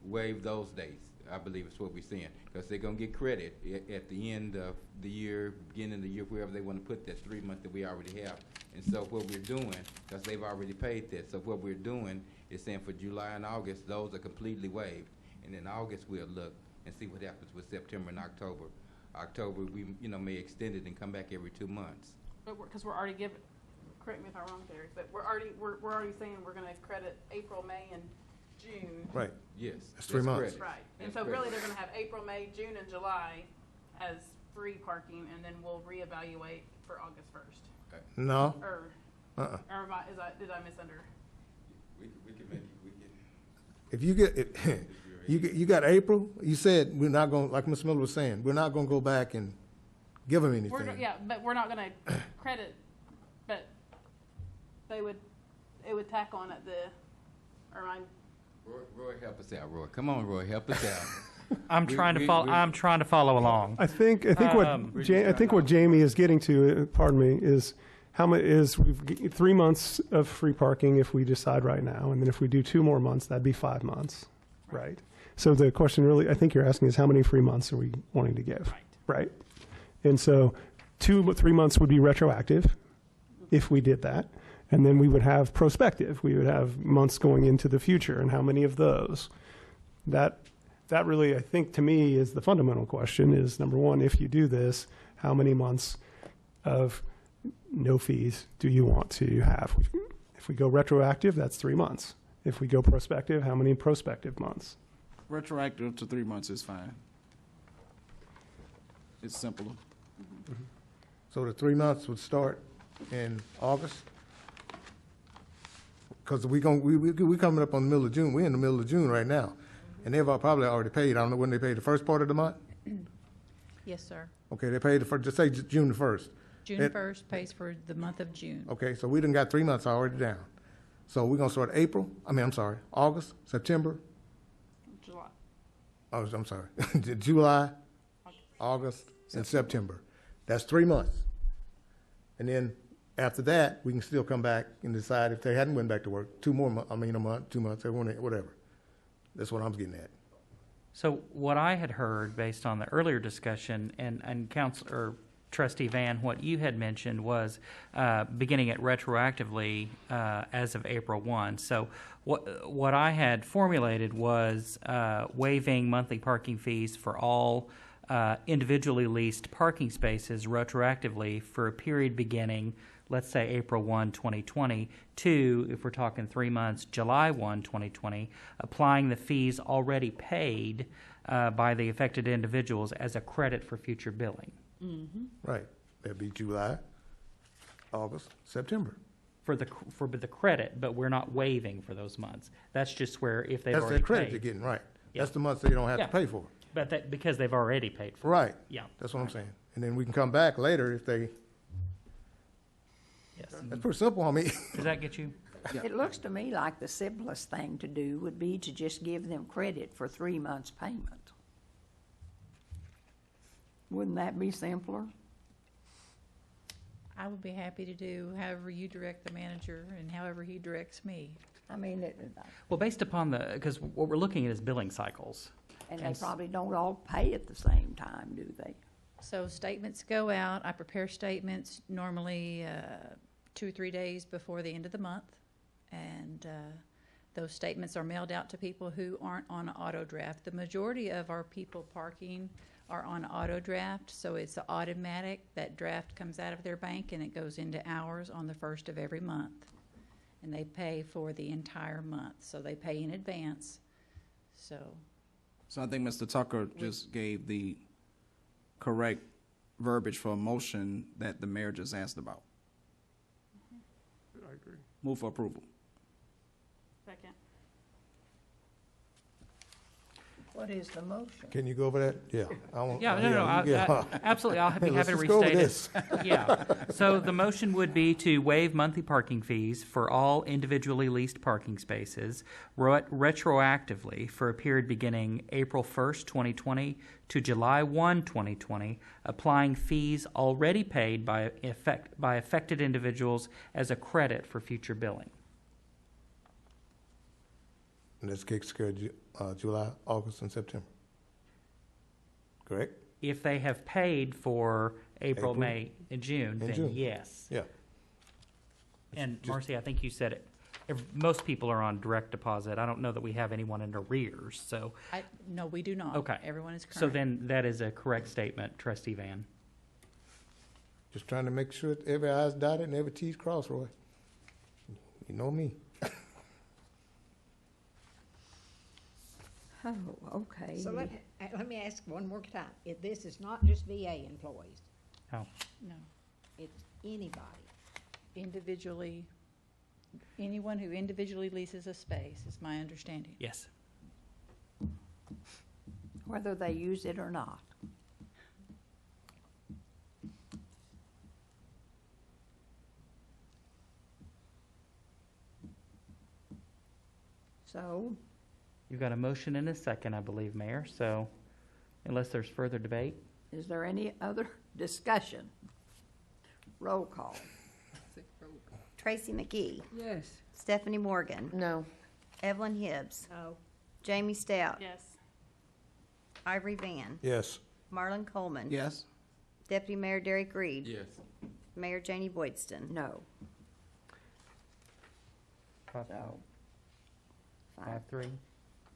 waive those dates, I believe is what we're saying. Because they're going to get credit at the end of the year, beginning of the year, wherever they want to put that 3 months that we already have. And so what we're doing, because they've already paid that, so what we're doing is saying for July and August, those are completely waived. And in August, we'll look and see what happens with September and October. October, we may extend it and come back every 2 months. but because we're already giving. Correct me if I'm wrong, Terry, but we're already saying we're going to credit April, May, and June. Right. Yes. That's 3 months. Correct. Right. And That's so really, correct. they're going to have April, May, June, and July as free parking, and then we'll reevaluate for August 1st. No. Or Uh-uh. did I misunder? We can make it. We can. If you get you got April, you said we're not going, like Ms. Miller was saying, we're not going to go back and give them anything. But we're not going to credit, but it would tack on at Roy, help us out, Roy. Come on, Roy, help us out. I'm trying to follow along. I think what Jamie is getting to, pardon me, is how much is 3 months of free parking if we decide right now, and then if we do 2 more months, that'd be 5 months, right? So the question really, I think you're asking, is how many free months are we wanting to give, right? And so 3 months would be retroactive if we did that, and then we would have prospective. We would have months going into the future, and how many of those? That really, I think, to me, is the fundamental question, is number one, if you do this, how many months of no fees do you want to have? If we go retroactive, that's 3 months. If we go prospective, how many prospective months? retroactive to 3 months is fine. It's simpler. So the 3 months would start in August? Because we coming up on the middle of June. We're in the middle of June right now. And they've probably already paid. I don't know when they paid the first part of the month? Yes, sir. Okay, they paid the first, just say June the 1st. June 1st pays for the month of June. Okay, so we done got 3 months already down. So we're gonna start August, September. July. Oh, I'm sorry, July, August, and September. That's 3 months. And then after that, we can still come back and decide if they hadn't went back to work, a month, 2 months, whatever. That's what I'm getting at. So what I had heard based on the earlier discussion and Trustee Van, what you had mentioned was beginning it retroactively as of April 1. So what I had formulated was waiving monthly parking fees for all individually leased parking spaces retroactively for a period beginning, let's say April 1, 2020, to, if we're talking 3 months, July 1, 2020, applying the fees already paid by the affected individuals as a credit for future billing. Mm-hmm. Right. That'd be July, August, September. For the credit, but we're not waiving for those months. That's just where if they've That's already the credit paid. you're getting, right. Yeah. That's the months they don't have Yeah. to pay for. But because they've already paid for Right. it. Yeah. That's what I'm saying. And then we can come back later if they. Yes. That's pretty simple. I mean. Does that get you? It looks to me like the simplest thing to do would be to just give them credit for 3 months' payment. Wouldn't that be simpler? I would be happy to do however you direct the manager and however he directs me. I mean, Well, based upon because what we're looking at is billing cycles. and they probably don't all pay at the same time, do they? So statements go out. I prepare statements normally 2 or 3 days before the end of the month. And those statements are mailed out to people who aren't on auto draft. The majority of our people parking are on auto draft, so it's automatic. That draft comes out of their bank and it goes into ours on the 1st of every month. And they pay for the entire month, so they pay in advance. So I think Mr. Tucker just gave the correct verbiage for a motion that the mayor just asked about. I agree. Move for approval. Second. What is the motion? Can you go over that? Yeah. Absolutely. I'll be Let's happy to just go over restate this. it. Yeah. So the motion would be to waive monthly parking fees for all individually leased parking spaces retroactively for a period beginning April 1st, 2020 to July 1, 2020, applying fees already paid by affected individuals as a credit for future billing. And this kicks July, August, and September. Correct? If they have paid for April, May, and June, then June. yes. Yeah. And Marcy, I think you said it. Most people are on direct deposit. I don't know that we have anyone in arrears, so. no, we do not. Okay. Everyone is current. So then that is a correct statement, Trustee Van. Just trying to make sure that every I's dotted and every T's crossed, Roy. You know me. Oh, okay. So let me ask one more time. This is not just VA employees. No. No. It's anybody. Individually, anyone who individually leases a space is my understanding. Yes. Whether they use it or not. So, You've got a motion and a second, I believe, Mayor, so unless there's further debate. is there any other discussion? Roll call. Tracy McGee. Yes. Stephanie Morgan. No. Evelyn Hibbs. No. Jamie Stout. Yes. Ivory Van. Yes. Marlon Coleman. Yes. Deputy Mayor Derek Reed. Yes. Mayor Janie Boydston. No. So, 5-3.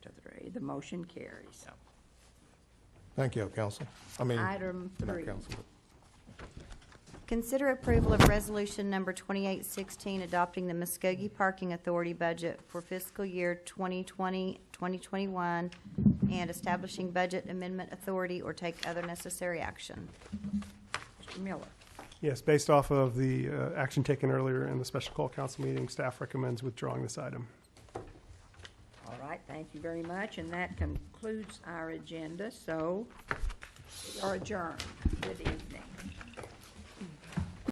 to 3, the motion carries. Thank you, Council. Item not 3. Council, Consider approval of resolution number 2816 adopting the Muskogee Parking Authority budget for fiscal year 2020-2021 and establishing budget amendment authority or take other necessary action. Mr. Miller. Yes, based off of the action taken earlier in the special call council meeting, staff recommends withdrawing this item. All right, thank you very much, and that concludes our agenda, so we are adjourned. Good evening.